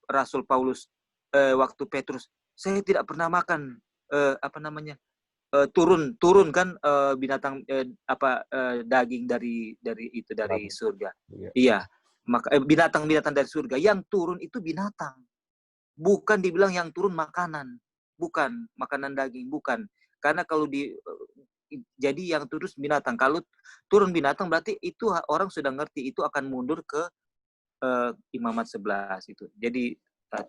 Rasul Paulus, waktu Petrus, saya tidak pernah makan turun kan binatang daging dari surga. Iya. Maka binatang-binatang dari surga yang turun itu binatang. Bukan dibilang yang turun makanan. Bukan makanan daging, bukan. Karena kalau jadi yang turun binatang. Kalau turun binatang berarti itu orang sudah ngerti itu akan mundur ke Imamat 11 itu. Jadi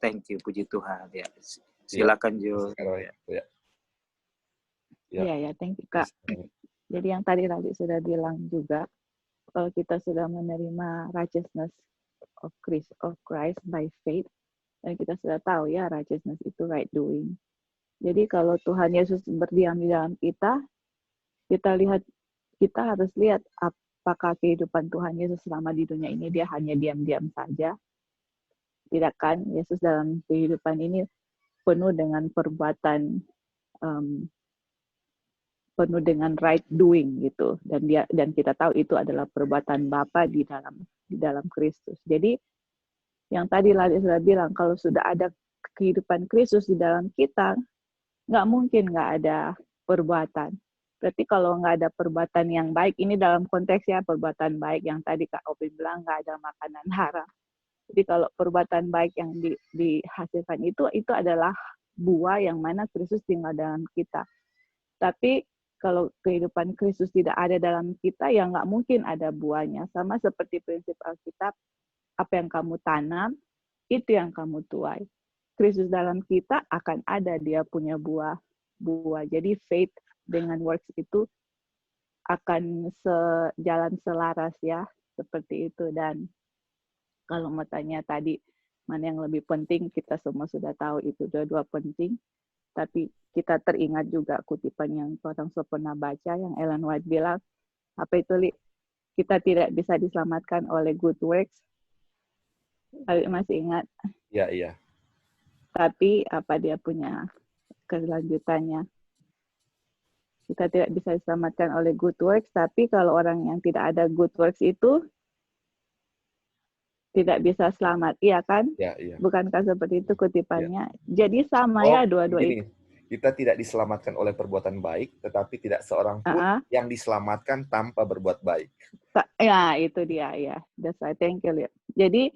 thank you, puji Tuhan ya. Silakan Jo. Ya, thank you Kak. Jadi yang tadi sudah bilang juga, kalau kita sudah menerima righteousness of Christ by faith, dan kita sudah tahu ya righteousness itu right doing. Jadi kalau Tuhan Yesus berdiam di dalam kita harus lihat apakah kehidupan Tuhan Yesus selama di dunia ini dia hanya diam-diam saja. Tidak kan? Yesus dalam kehidupan ini penuh dengan perbuatan, penuh dengan right doing gitu. Dan kita tahu itu adalah perbuatan Bapa di dalam Kristus. Jadi yang tadi Lali sudah bilang, kalau sudah ada kehidupan Kristus di dalam kita, nggak mungkin nggak ada perbuatan. Berarti kalau nggak ada perbuatan yang baik, ini dalam konteksnya perbuatan baik yang tadi Kak Opi bilang nggak ada makanan haram. Jadi kalau perbuatan baik yang dihasilkan itu adalah buah yang mana Kristus tinggal dalam kita. Tapi kalau kehidupan Kristus tidak ada dalam kita, ya nggak mungkin ada buahnya. Sama seperti prinsip Alkitab, apa yang kamu tanam, itu yang kamu tuai. Kristus dalam kita akan ada dia punya buah. Jadi faith dengan works itu akan sejalan selaras ya, seperti itu. Dan kalau mau tanya tadi mana yang lebih penting, kita semua sudah tahu itu dua-dua penting. Tapi kita teringat juga kutipan yang orang pernah baca, yang Ellen White bilang, apa itu, Li? Kita tidak bisa diselamatkan oleh good works. Masih ingat? Iya. Tapi apa dia punya kelanjutannya? Kita tidak bisa diselamatkan oleh good works, tapi kalau orang yang tidak ada good works itu tidak bisa selamat, iya kan? Iya. Bukankah seperti itu kutipannya? Ya. Jadi sama ya dua-dua itu. Kita tidak diselamatkan oleh perbuatan baik, tetapi tidak seorang pun yang diselamatkan tanpa berbuat baik. Ya, itu dia ya. That's right. Thank you, Liat. Jadi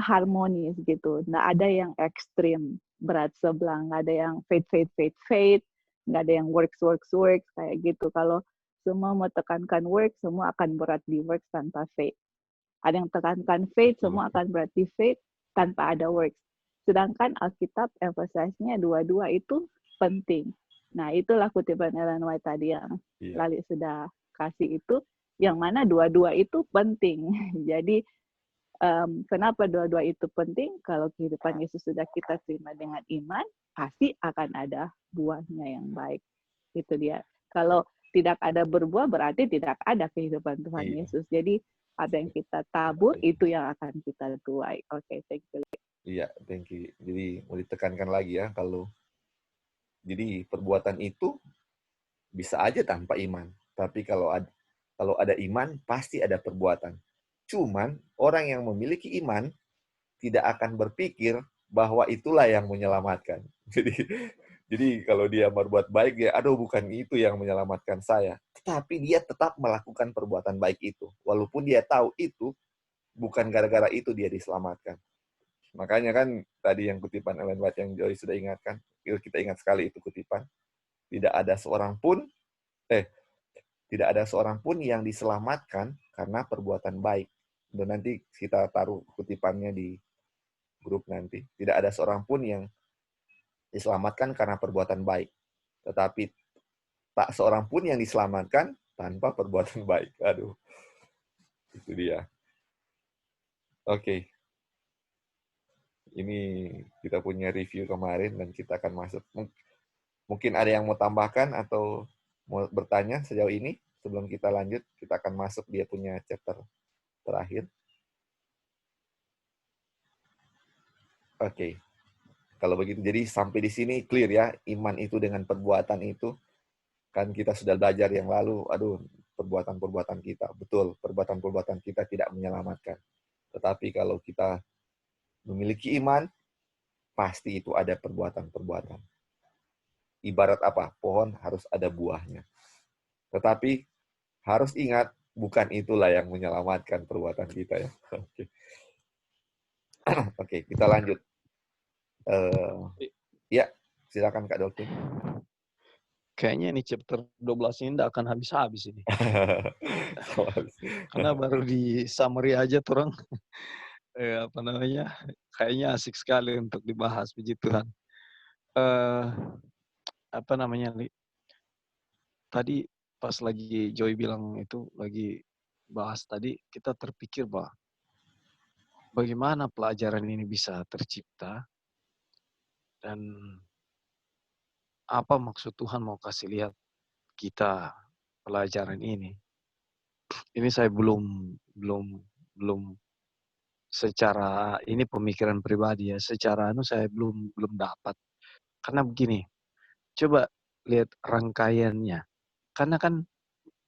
harmonis gitu. Nggak ada yang ekstrim berat sebelah, nggak ada yang faith, nggak ada yang works kayak gitu. Kalau semua mau tekankan work, semua akan berat di work tanpa faith. Ada yang tekankan faith, semua akan berat di faith tanpa ada works. Sedangkan Alkitab emphasize-nya dua-dua itu penting. Nah, itulah kutipan Ellen White tadi yang Iya. Lali sudah kasih itu, yang mana dua-dua itu penting. Jadi, kenapa dua-dua itu penting? Kalau kehidupan Yesus sudah kita terima dengan iman, pasti akan ada buahnya yang baik. Itu dia. Kalau tidak ada berbuah, berarti tidak ada kehidupan Tuhan Iya. Yesus. Jadi, apa yang kita tabur, itu yang akan kita tuai. Oke, thank you. Iya, thank you. Jadi mau ditekankan lagi ya, jadi perbuatan itu bisa aja tanpa iman. Tapi kalau ada iman, pasti ada perbuatan. Cuman orang yang memiliki iman tidak akan berpikir bahwa itulah yang menyelamatkan. Jadi kalau dia berbuat baik, ya aduh bukan itu yang menyelamatkan saya. Tetapi dia tetap melakukan perbuatan baik itu. Walaupun dia tahu itu bukan gara-gara itu dia diselamatkan. Makanya kan tadi yang kutipan Ellen White yang Joy sudah ingatkan, kita ingat sekali itu kutipan. Tidak ada seorang pun yang diselamatkan karena perbuatan baik. Dan nanti kita taruh kutipannya di grup nanti. Tidak ada seorang pun yang diselamatkan karena perbuatan baik. Tetapi tak seorang pun yang diselamatkan tanpa perbuatan baik. Aduh. Itu dia. Oke. Ini kita punya review kemarin dan kita akan masuk. Mungkin ada yang mau tambahkan atau mau bertanya sejauh ini? Sebelum kita lanjut, kita akan masuk dia punya chapter terakhir. Oke. Kalau begitu, jadi sampai di sini clear ya, iman itu dengan perbuatan itu. Kan kita sudah belajar yang lalu, perbuatan-perbuatan kita. Betul, perbuatan-perbuatan kita tidak menyelamatkan. Tetapi kalau kita memiliki iman, pasti itu ada perbuatan-perbuatan. Ibarat apa? Pohon harus ada buahnya. Tetapi harus ingat, bukan itulah yang menyelamatkan perbuatan kita ya. Oke, kita lanjut. Ya, silakan Kak Dolphin. Kayaknya ini chapter 12 ini tidak akan habis-habis ini. Karena baru di summary aja orang kayaknya asik sekali untuk dibahas, puji Tuhan. Tadi pas lagi Joy bilang itu, lagi bahas tadi, kita terpikir bahwa bagaimana pelajaran ini bisa tercipta dan apa maksud Tuhan mau kasih lihat kita pelajaran ini. Ini saya belum secara ini pemikiran pribadi ya, secara saya belum dapat. Karena begini, coba lihat rangkaiannya. Karena kan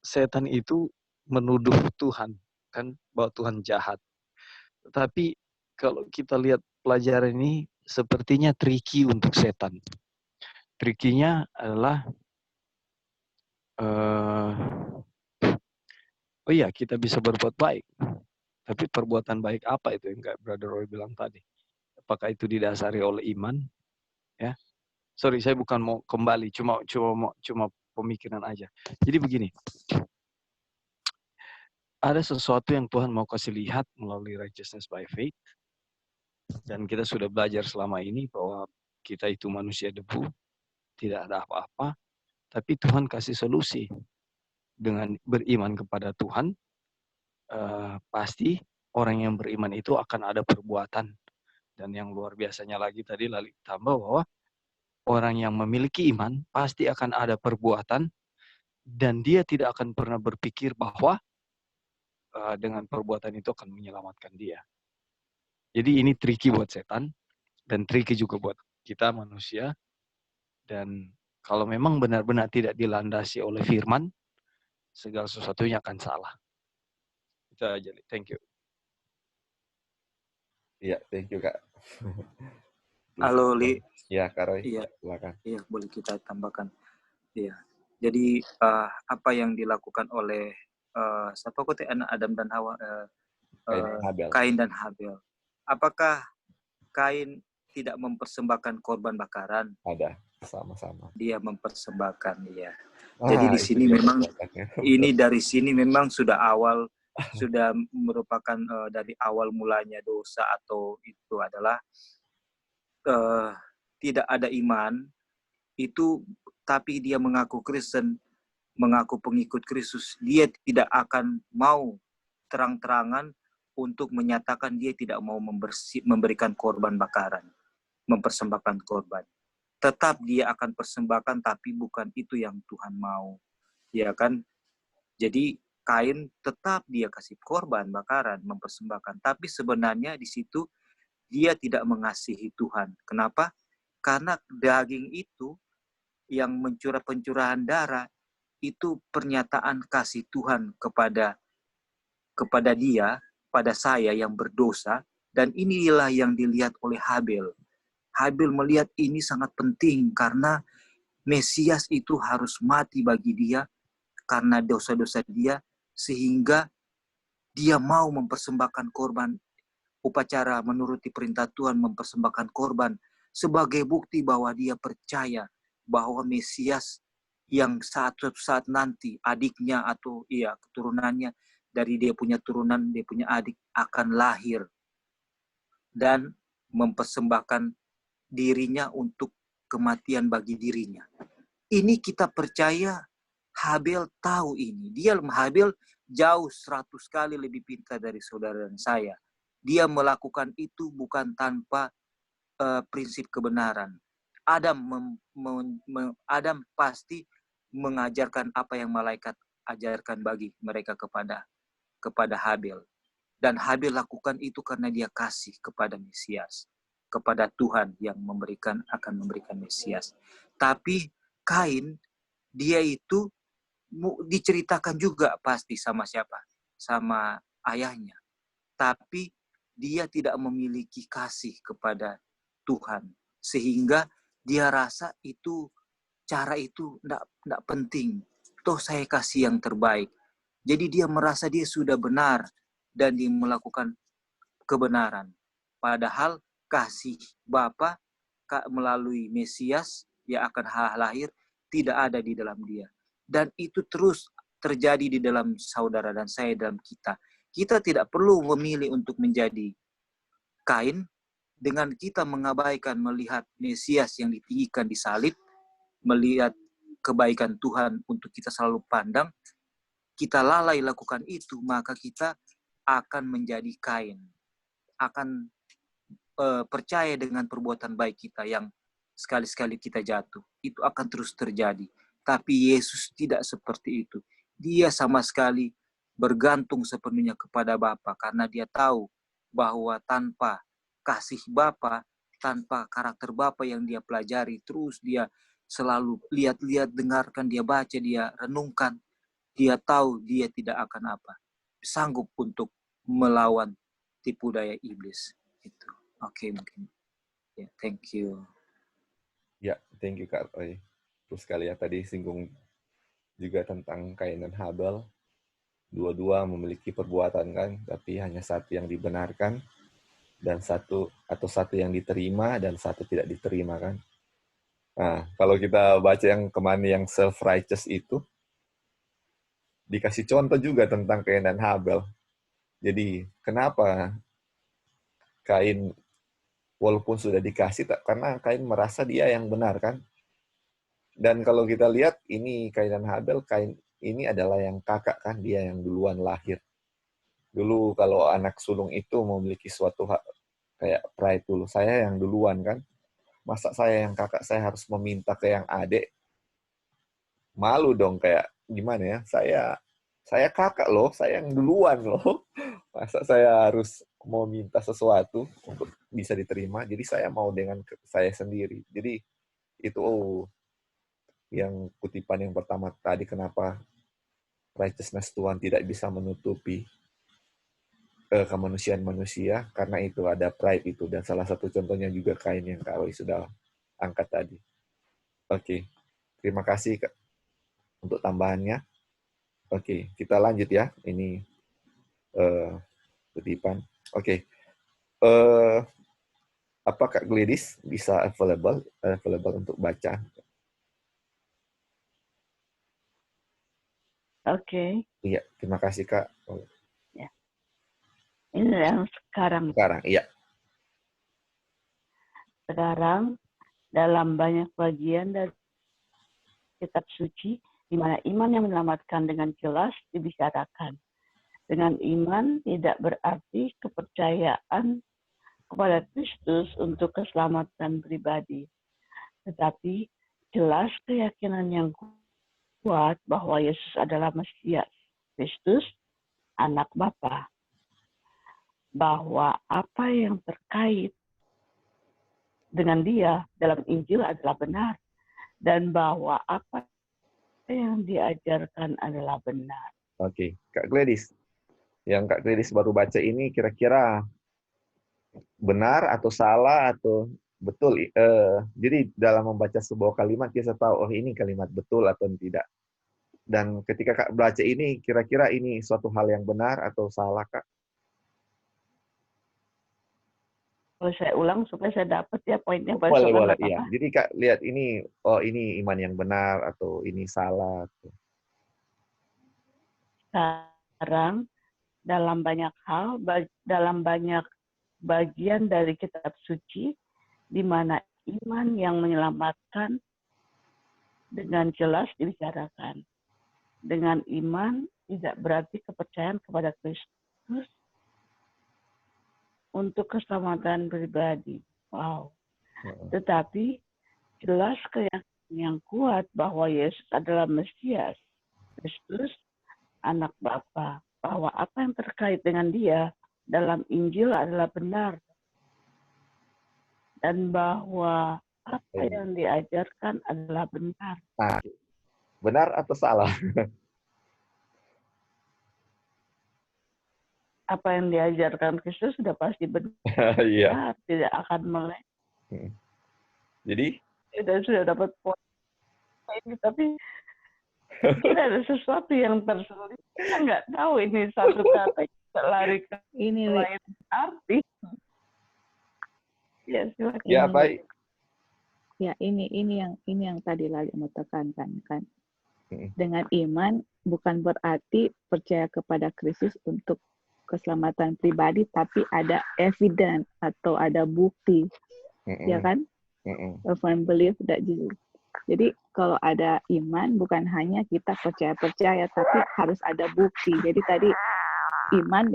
setan itu menuduh Tuhan, kan bahwa Tuhan jahat. Tetapi kalau kita lihat pelajaran ini sepertinya tricky untuk setan. Trikinya adalah kita bisa berbuat baik. Tapi perbuatan baik apa itu yang kayak Brother Roy bilang tadi? Apakah itu didasari oleh iman? Ya, sorry saya bukan mau kembali, cuma pemikiran aja. Jadi begini, ada sesuatu yang Tuhan mau kasih lihat melalui righteousness by faith, dan kita sudah belajar selama ini bahwa kita itu manusia debu, tidak ada apa-apa, tapi Tuhan kasih solusi dengan beriman kepada Tuhan. Pasti orang yang beriman itu akan ada perbuatan. Dan yang luar biasanya lagi tadi Lali tambah bahwa orang yang memiliki iman pasti akan ada perbuatan dan dia tidak akan pernah berpikir bahwa dengan perbuatan itu akan menyelamatkan dia. Jadi ini tricky buat setan dan tricky juga buat kita manusia. Dan kalau memang benar-benar tidak dilandasi oleh firman, segala sesuatunya akan salah. Itu aja, thank you. Iya, thank you Kak. Halo Li. Ya, Kak Roy. Iya, silakan. Iya, boleh kita tambahkan. Iya. Jadi apa yang dilakukan oleh siapa kok anak Adam dan Hawa, Kain dan Habel. Apakah Kain tidak mempersembahkan korban bakaran? Ada, sama-sama. Dia mempersembahkan, ya. Jadi di sini memang ini dari sini memang sudah merupakan dari awal mulanya dosa atau itu adalah tidak ada iman, itu tapi dia mengaku Kristen, mengaku pengikut Kristus, dia tidak akan mau terang-terangan untuk menyatakan dia tidak mau memberikan korban bakaran, mempersembahkan korban. Tetap dia akan persembahkan, tapi bukan itu yang Tuhan mau. Ya kan? Jadi Kain tetap dia kasih korban bakaran, mempersembahkan. Tapi sebenarnya di situ dia tidak mengasihi Tuhan. Kenapa? Karena daging itu yang pencurahan darah itu pernyataan kasih Tuhan kepada dia, pada saya yang berdosa, dan inilah yang dilihat oleh Habel. Habel melihat ini sangat penting karena Mesias itu harus mati bagi dia karena dosa-dosa dia, sehingga dia mau mempersembahkan korban upacara menuruti perintah Tuhan, mempersembahkan korban sebagai bukti bahwa dia percaya bahwa Mesias yang suatu saat nanti adiknya atau keturunannya dari dia punya turunan, dia punya adik akan lahir dan mempersembahkan dirinya untuk kematian bagi dirinya. Ini kita percaya Habel tahu ini. Habel jauh 100 kali lebih pintar dari saudara dan saya. Dia melakukan itu bukan tanpa prinsip kebenaran. Adam pasti mengajarkan apa yang malaikat ajarkan bagi mereka kepada Habel. Dan Habel lakukan itu karena dia kasih kepada Mesias, kepada Tuhan yang akan memberikan Mesias. Tapi Kain, dia itu diceritakan juga pasti sama siapa? Sama ayahnya. Tapi dia tidak memiliki kasih kepada Tuhan. Sehingga dia rasa cara itu tidak penting. Toh saya kasih yang terbaik. Jadi dia merasa dia sudah benar dan dia melakukan kebenaran. Padahal kasih Bapa melalui Mesias yang akan lahir tidak ada di dalam dia. Dan itu terus terjadi di dalam saudara dan saya, dalam kita. Kita tidak perlu memilih untuk menjadi Kain dengan kita mengabaikan melihat Mesias yang ditinggikan di salib, melihat kebaikan Tuhan untuk kita selalu pandang, kita lalai lakukan itu, maka kita akan menjadi Kain. Akan percaya dengan perbuatan baik kita yang sekali-sekali kita jatuh. Itu akan terus terjadi. Tapi Yesus tidak seperti itu. Dia sama sekali bergantung sepenuhnya kepada Bapa karena dia tahu bahwa tanpa kasih Bapa, tanpa karakter Bapa yang dia pelajari, terus dia selalu lihat-lihat, dengarkan, dia baca, dia renungkan, dia tahu dia tidak akan sanggup untuk melawan tipu daya iblis. Itu. Oke, mungkin. Ya, thank you. Ya, thank you Kak Roy. Terus sekali ya tadi singgung juga tentang Kain dan Habel. Dua-dua memiliki perbuatan kan, tapi hanya satu yang dibenarkan dan satu yang diterima dan satu tidak diterima kan. Nah, kalau kita baca yang kemana yang self-righteous itu, dikasih contoh juga tentang Kain dan Habel. Jadi, kenapa Kain walaupun sudah dikasih, karena Kain merasa dia yang benar kan. Dan kalau kita lihat, ini Kain dan Habel, Kain ini adalah yang kakak kan, dia yang duluan lahir. Dulu kalau anak sulung itu memiliki suatu hak, kayak pride dulu, saya yang duluan kan. Masa saya yang kakak, saya harus meminta ke yang adik? Malu dong, kayak gimana ya, saya kakak loh, saya yang duluan loh. Masa saya harus mau minta sesuatu untuk bisa diterima, jadi saya mau dengan saya sendiri. Jadi itu yang kutipan yang pertama tadi, kenapa righteousness Tuhan tidak bisa menutupi kemanusiaan manusia, karena itu ada pride itu, dan salah satu contohnya juga Kain yang Kak Roy sudah angkat tadi. Oke, terima kasih Kak untuk tambahannya. Oke, kita lanjut ya, ini kutipan. Oke, apa Kak Gladys bisa available untuk baca? Oke. Iya, terima kasih Kak. Ya. Ini yang sekarang. Sekarang, iya. Sekarang dalam banyak bagian dari kitab suci, di mana iman yang menyelamatkan dengan jelas dibicarakan. Dengan iman tidak berarti kepercayaan kepada Kristus untuk keselamatan pribadi, tetapi jelas keyakinan yang kuat bahwa Yesus adalah Mesias, Kristus, anak Bapa, bahwa apa yang terkait dengan dia dalam Injil adalah benar, dan bahwa apa yang diajarkan adalah benar. Oke, Kak Gladys. Yang Kak Gladys baru baca ini kira-kira benar atau salah atau betul? Jadi dalam membaca sebuah kalimat kita tahu, oh ini kalimat betul atau tidak. Dan ketika Kak baca ini, kira-kira ini suatu hal yang benar atau salah, Kak? Kalau saya ulang supaya saya dapat ya poinnya. Boleh, iya. Jadi Kak lihat ini, oh ini iman yang benar atau ini salah. Sekarang dalam banyak hal, dalam banyak bagian dari kitab suci, di mana iman yang menyelamatkan dengan jelas dibicarakan. Dengan iman tidak berarti kepercayaan kepada Kristus untuk keselamatan pribadi. Wow. Tetapi jelas keyakinan yang kuat bahwa Yesus adalah Mesias, Kristus, anak Bapa, bahwa apa yang terkait dengan dia dalam Injil adalah benar, dan bahwa apa yang diajarkan adalah benar. Nah, benar atau salah? Apa yang diajarkan Kristus sudah pasti benar, Iya. tidak akan melek. Jadi? Sudah dapat poin ini, tapi kita ada sesuatu yang tersulit. Kita nggak tahu ini satu kata kita lari ke Ini lain arti. Ya, silakan. Ya, baik. Ya, ini yang tadi lagi mau tekankan kan. Dengan iman bukan berarti percaya kepada Kristus untuk keselamatan pribadi, tapi ada evidence atau ada bukti, ya kan? Firm belief that Jesus. Jadi kalau ada iman bukan hanya kita percaya, tapi harus ada bukti. Jadi tadi iman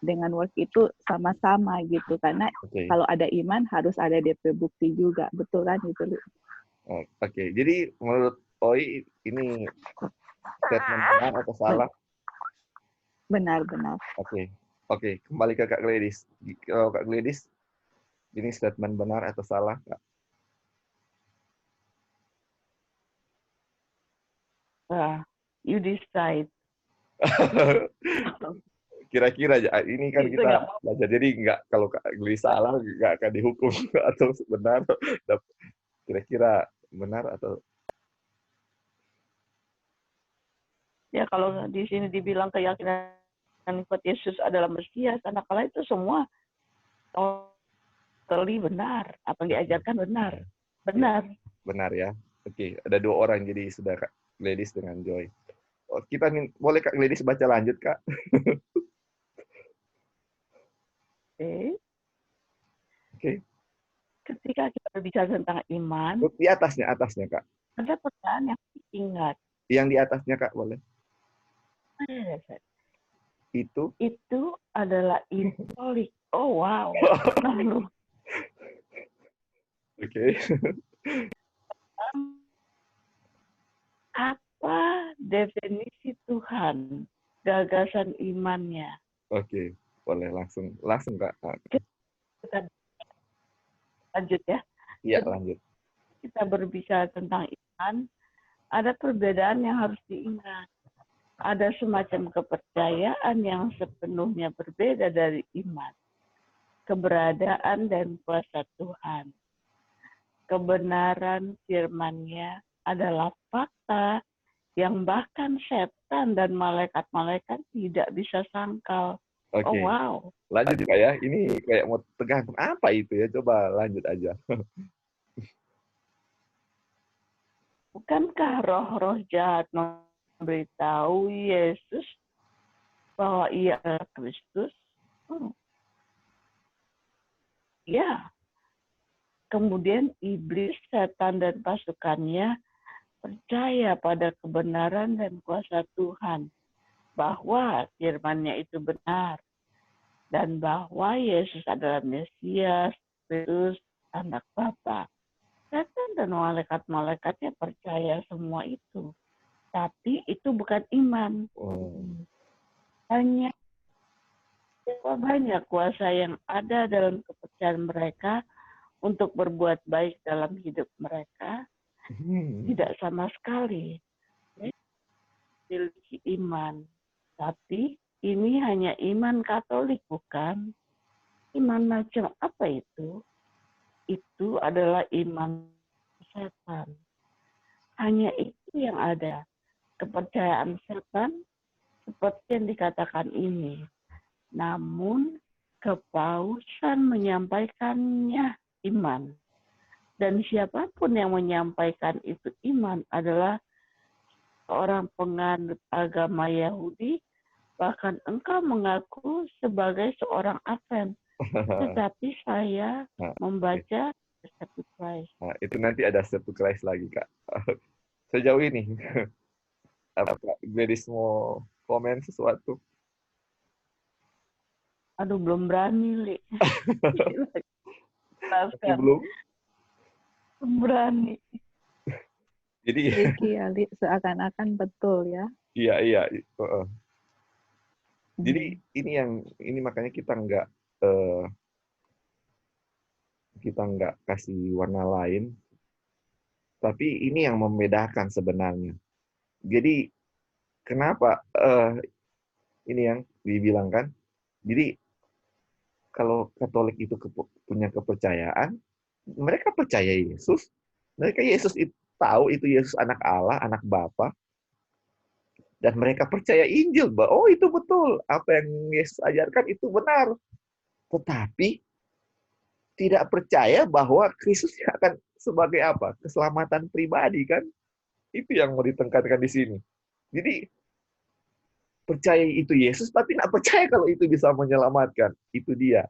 dengan work itu sama-sama gitu, karena kalau ada iman harus ada DP bukti juga, betul kan itu? Oke. Jadi menurut Oi ini statement benar atau salah? Benar. Oke. Kembali ke Kak Gladys. Kalau Kak Gladys, ini statement benar atau salah, Kak? You decide. Kira-kira ini kan kita belajar, jadi nggak, kalau Kak Gladys salah nggak akan dihukum atau benar. Kira-kira benar atau? Ya, kalau di sini dibilang keyakinan Yesus adalah Mesias, anak Allah, itu semua totally benar. Apa yang diajarkan benar. Benar ya. Oke, ada dua orang jadi sudah Kak Gladys dengan Joy. Oh, kita boleh Kak Gladys baca lanjut, Kak? Oke. Ketika kita berbicara tentang iman, di atasnya Kak. Ada pertanyaan yang diingat. Yang di atasnya Kak, boleh. Itu adalah impolik. Oh wow. Oke. Apa definisi Tuhan, gagasan imannya? Oke, boleh langsung Kak. Kita lanjut ya. Iya, lanjut. Kita berbicara tentang iman, ada perbedaan yang harus diingat. Ada semacam kepercayaan yang sepenuhnya berbeda dari iman. Keberadaan dan kuasa Tuhan. Kebenaran firman-Nya adalah fakta yang bahkan setan dan malaikat-malaikat tidak bisa sangkal. Oke. Oh wow. Lanjut Kak ya. Ini kayak mau tergantung apa itu ya. Coba lanjut aja. Bukankah roh-roh jahat memberitahu Yesus bahwa ia adalah Kristus? Ya. Kemudian iblis, setan, dan pasukannya percaya pada kebenaran dan kuasa Tuhan, bahwa firman-Nya itu benar, dan bahwa Yesus adalah Mesias, Kristus, anak Bapa. Setan dan malaikat-malaikatnya percaya semua itu. Tapi itu bukan iman. Hanya banyak kuasa yang ada dalam kepercayaan mereka untuk berbuat baik dalam hidup mereka. Tidak sama sekali memiliki iman. Tapi ini hanya iman Katolik, bukan? Iman macam apa itu? Itu adalah iman setan. Hanya itu yang ada. Kepercayaan setan seperti yang dikatakan ini. Namun kepausan menyampaikannya iman. Dan siapapun yang menyampaikan itu iman adalah orang penganut agama Yahudi, bahkan engkau mengaku sebagai seorang Advent. Tetapi saya membaca Step to Christ. Nah, itu nanti ada Step to Christ lagi, Kak. Sejauh ini, apa Gladys mau komen sesuatu? Aduh, belum berani, Li. Belum? Berani. Jadi Ricky, Ali, seakan-akan betul ya. Iya. Jadi ini makanya kita nggak kasih warna lain, tapi ini yang membedakan sebenarnya. Jadi kenapa ini yang dibilang kan? Jadi kalau Katolik itu punya kepercayaan, mereka percaya Yesus, mereka tahu itu Yesus anak Allah, anak Bapa, dan mereka percaya Injil bahwa oh itu betul, apa yang Yesus ajarkan itu benar. Tetapi tidak percaya bahwa Kristus akan sebagai apa? Keselamatan pribadi kan? Itu yang mau ditekankan di sini. Jadi percaya itu Yesus, tapi tidak percaya kalau itu bisa menyelamatkan. Itu dia.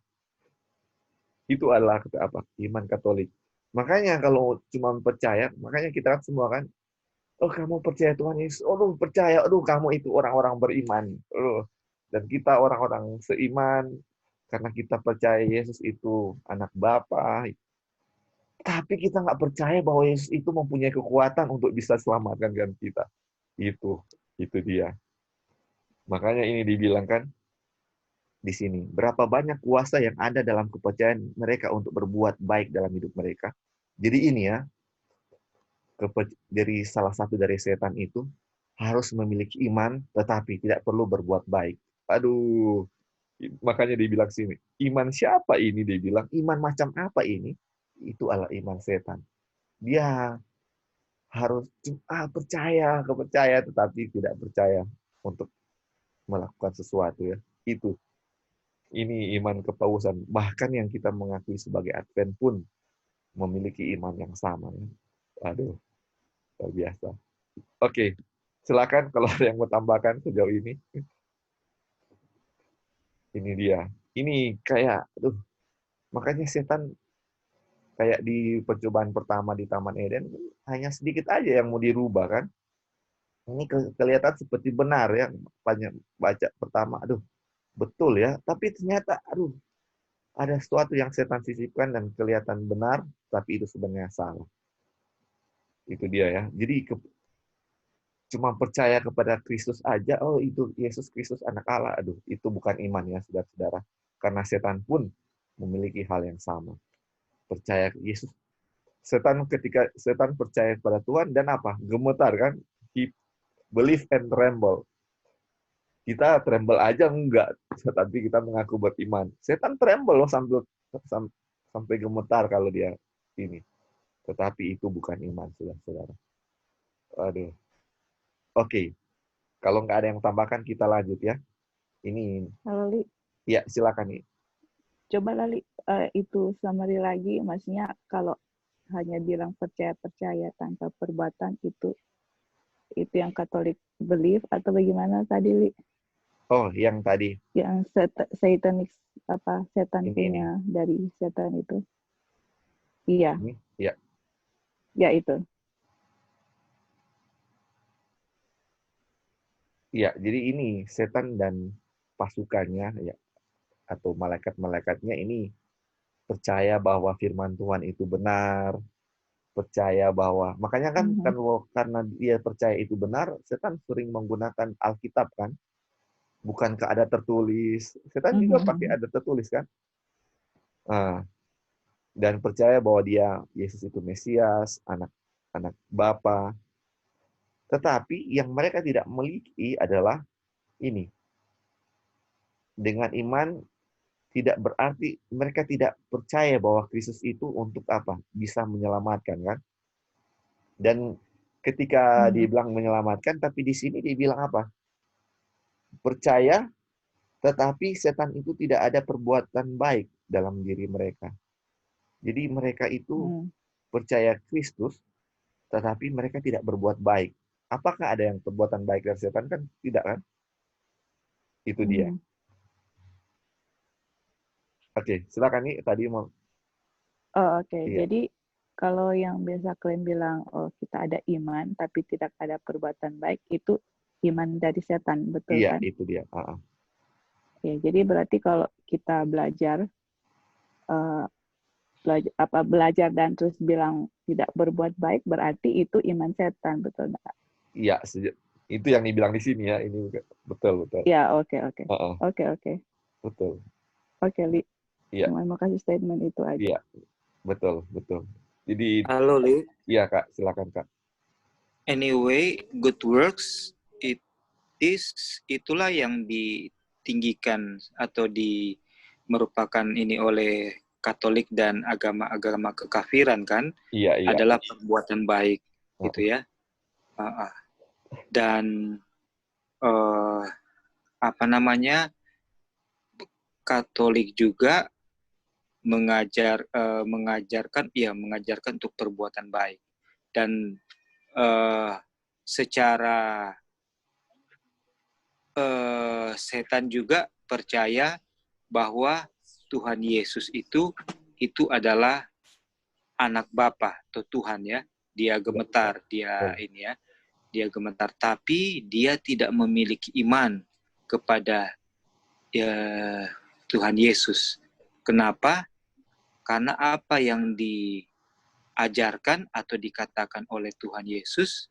Itu adalah apa? Iman Katolik. Makanya kalau cuma percaya, makanya kita kan semua kan, oh kamu percaya Tuhan Yesus, oh percaya, aduh kamu itu orang-orang beriman. Dan kita orang-orang seiman, karena kita percaya Yesus itu anak Bapa, tapi kita nggak percaya bahwa Yesus itu mempunyai kekuatan untuk bisa selamatkan kita. Itu dia. Makanya ini dibilangkan di sini, berapa banyak kuasa yang ada dalam kepercayaan mereka untuk berbuat baik dalam hidup mereka. Jadi ini ya, dari salah satu dari setan itu harus memiliki iman, tetapi tidak perlu berbuat baik. Aduh, makanya dibilang sini, iman siapa ini? Dibilang, iman macam apa ini? Itu adalah iman setan. Dia harus percaya, tetapi tidak percaya untuk melakukan sesuatu ya. Ini iman kepausan. Bahkan yang kita mengakui sebagai Advent pun memiliki iman yang sama. Ya. Aduh, luar biasa. Oke, silakan kalau ada yang mau tambahkan sejauh ini. Ini dia. Ini kayak, makanya setan kayak di percobaan pertama di Taman Eden, hanya sedikit aja yang mau dirubah kan. Ini kelihatan seperti benar ya, banyak baca pertama, betul ya, tapi ternyata, ada sesuatu yang setan sisipkan dan kelihatan benar, tapi itu sebenarnya salah. Itu dia ya. Jadi cuma percaya kepada Kristus aja, oh itu Yesus Kristus anak Allah, itu bukan iman ya saudara-saudara. Karena setan pun memiliki hal yang sama. Percaya Yesus. Ketika setan percaya kepada Tuhan dan apa? Gemetar kan? He believe and tremble. Kita tremble aja enggak, tapi kita mengaku beriman. Setan tremble loh sampai gemetar kalau dia ini. Tetapi itu bukan iman, saudara-saudara. Aduh. Oke. Kalau nggak ada yang tambahkan, kita lanjut ya. Ini. Lali. Ya, silakan nih. Coba Lali, itu summary lagi, maksudnya kalau hanya bilang percaya tanpa perbuatan itu yang Katolik belief atau bagaimana tadi, Li? Oh, yang tadi. Yang satanic setan punya dari setan itu. Iya. Iya. Ya itu. Iya, jadi ini setan dan pasukannya ya atau malaikat-malaikatnya ini percaya bahwa firman Tuhan itu benar, percaya bahwa makanya kan karena dia percaya itu benar, setan sering menggunakan Alkitab kan, bukankah ada tertulis? Setan juga pakai ada tertulis kan? Nah, dan percaya bahwa Yesus itu Mesias, anak Bapa. Tetapi yang mereka tidak miliki adalah ini. Dengan iman tidak berarti mereka tidak percaya bahwa Kristus itu untuk apa? Bisa menyelamatkan kan? Dan ketika dibilang menyelamatkan, tapi di sini dibilang apa? Percaya, tetapi setan itu tidak ada perbuatan baik dalam diri mereka. Jadi mereka itu percaya Kristus, tetapi mereka tidak berbuat baik. Apakah ada yang perbuatan baik dari setan? Kan tidak kan? Itu dia. Oke, silakan nih tadi mau. Oke. Iya. Jadi kalau yang biasa kalian bilang, oh kita ada iman tapi tidak ada perbuatan baik, itu iman dari setan, betul Iya, kan? itu dia. Ya, jadi berarti kalau kita belajar dan terus bilang tidak berbuat baik, berarti itu iman setan, betul nggak? Iya, itu yang dibilang di sini ya. Ini betul. Ya, oke. Betul. Oke, Li. Iya. Cuma mau kasih statement itu aja. Iya, betul. Jadi, Halo, Li. iya Kak, silakan Kak. Anyway, good works itulah yang ditinggikan atau merupakan ini oleh Katolik dan agama-agama kekafiran kan? Iya. Adalah perbuatan baik, gitu ya. Dan Katolik juga mengajarkan untuk perbuatan baik. Dan secara setan juga percaya bahwa Tuhan Yesus itu adalah anak Bapa atau Tuhan ya. Dia gemetar, dia gemetar, tapi dia tidak memiliki iman kepada Tuhan Yesus. Kenapa? Karena apa yang diajarkan atau dikatakan oleh Tuhan Yesus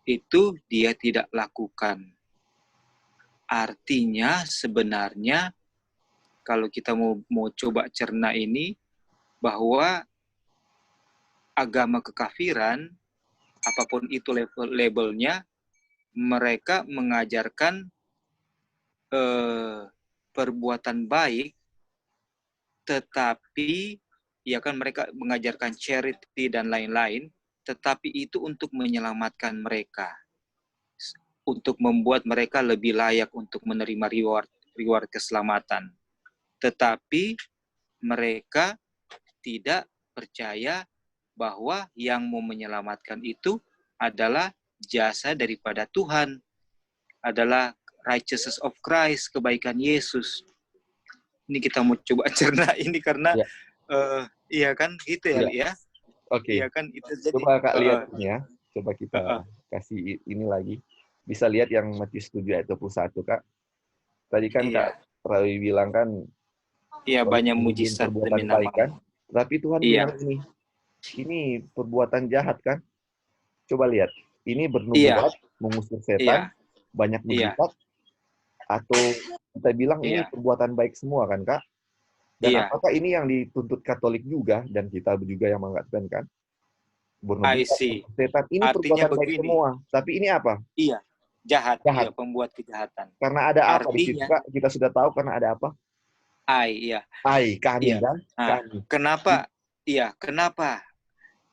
itu dia tidak lakukan. Artinya sebenarnya kalau kita mau coba cerna ini, bahwa agama kekafiran, apapun itu labelnya, mereka mengajarkan perbuatan baik, tetapi ya kan mereka mengajarkan charity dan lain-lain, tetapi itu untuk menyelamatkan mereka, untuk membuat mereka lebih layak untuk menerima reward keselamatan. Tetapi mereka tidak percaya bahwa yang mau menyelamatkan itu adalah jasa daripada Tuhan, adalah righteousness of Christ, kebaikan Yesus. Ini kita mau coba cerna ini karena iya kan gitu ya, Li ya. Oke. Iya kan itu jadi. Coba Kak lihat ini ya. Coba kita kasih ini lagi. Bisa lihat yang Matius 7 ayat 21 Kak. Tadi kan Kak Rawi bilang kan banyak mujizat perbuatan baik kan. Tapi Tuhan bilang ini perbuatan jahat kan. Coba lihat. Ini bernubuat, mengusir setan, banyak mujizat, atau kita bilang ini perbuatan baik semua kan Kak. Dan apakah ini yang dituntut Katolik juga, dan kita juga yang mengatakan kan? Bernubuat, setan, ini artinya perbuatan baik semua. Tapi ini apa? Iya, jahat. Iya, pembuat kejahatan. Karena ada apa di situ Kak? Kita sudah tahu karena ada apa? Kami kan? Kami. Kenapa?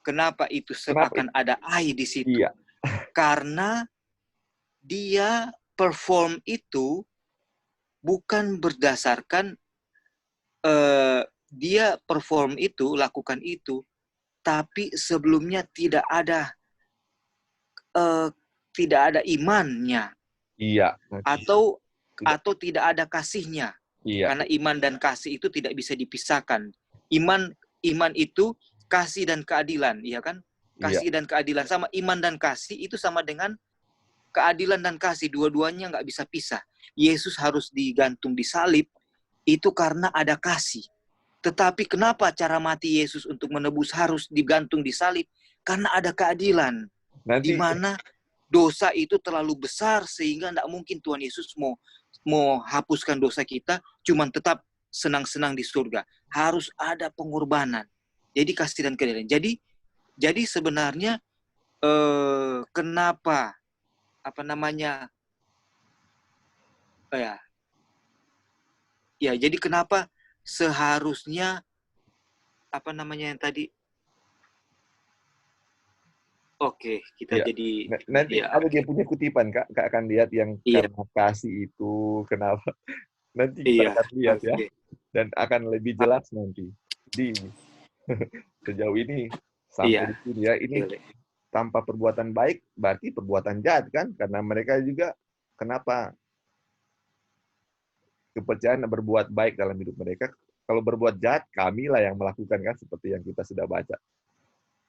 Kenapa itu akan ada di situ? Iya. Karena dia perform itu bukan berdasarkan dia perform itu, lakukan itu, tapi sebelumnya tidak ada imannya. Iya. Atau tidak ada kasihnya. Iya. Karena iman dan kasih itu tidak bisa dipisahkan. Iman itu kasih dan keadilan, iya kan? Kasih dan keadilan sama iman dan kasih itu sama dengan keadilan dan kasih dua-duanya nggak bisa pisah. Yesus harus digantung di salib itu karena ada kasih. Tetapi kenapa cara mati Yesus untuk menebus harus digantung di salib? Karena ada keadilan. Di mana dosa itu terlalu besar sehingga tidak mungkin Tuhan Yesus mau hapuskan dosa kita, cuman tetap senang-senang di surga. Harus ada pengorbanan. Jadi kasih dan keadilan. Jadi sebenarnya kenapa jadi kenapa seharusnya yang tadi kita Iya. jadi Nanti ada dia punya kutipan, Kak akan lihat yang karena kasih itu kenapa. Nanti kita akan lihat ya, dan akan lebih jelas nanti. Di sejauh ini sampai di sini ya, ini tanpa perbuatan baik berarti perbuatan jahat kan, karena mereka juga kenapa kepercayaan berbuat baik dalam hidup mereka. Kalau berbuat jahat, kamilah yang melakukan kan, seperti yang kita sudah baca.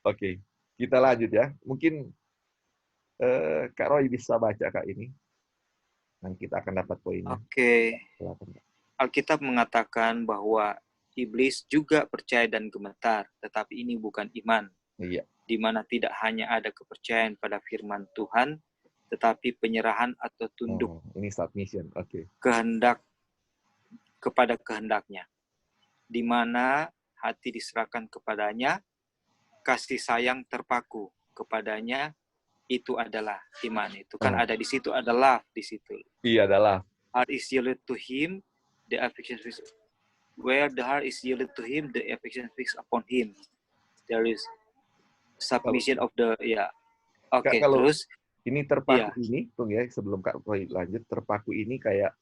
Oke, kita lanjut ya. Mungkin Kak Roy bisa baca Kak ini. Dan kita akan dapat poinnya. Oke. Alkitab mengatakan bahwa iblis juga percaya dan gemetar, tetapi ini bukan iman. Iya. Di mana tidak hanya ada kepercayaan pada firman Tuhan, tetapi penyerahan atau tunduk. Ini submission. Oke. Kehendak kepada kehendaknya. Di mana hati diserahkan kepadanya, kasih sayang terpaku kepadanya, itu adalah iman. Itu kan ada di situ, ada love di situ. Iya, adalah. Heart is yielded to him, the affection fixed. Where the heart is yielded to him, the affection fixed upon him. There is submission of the Oke, terus ini terpaku ini, tunggu ya, sebelum Kak Roy lanjut, terpaku ini kayak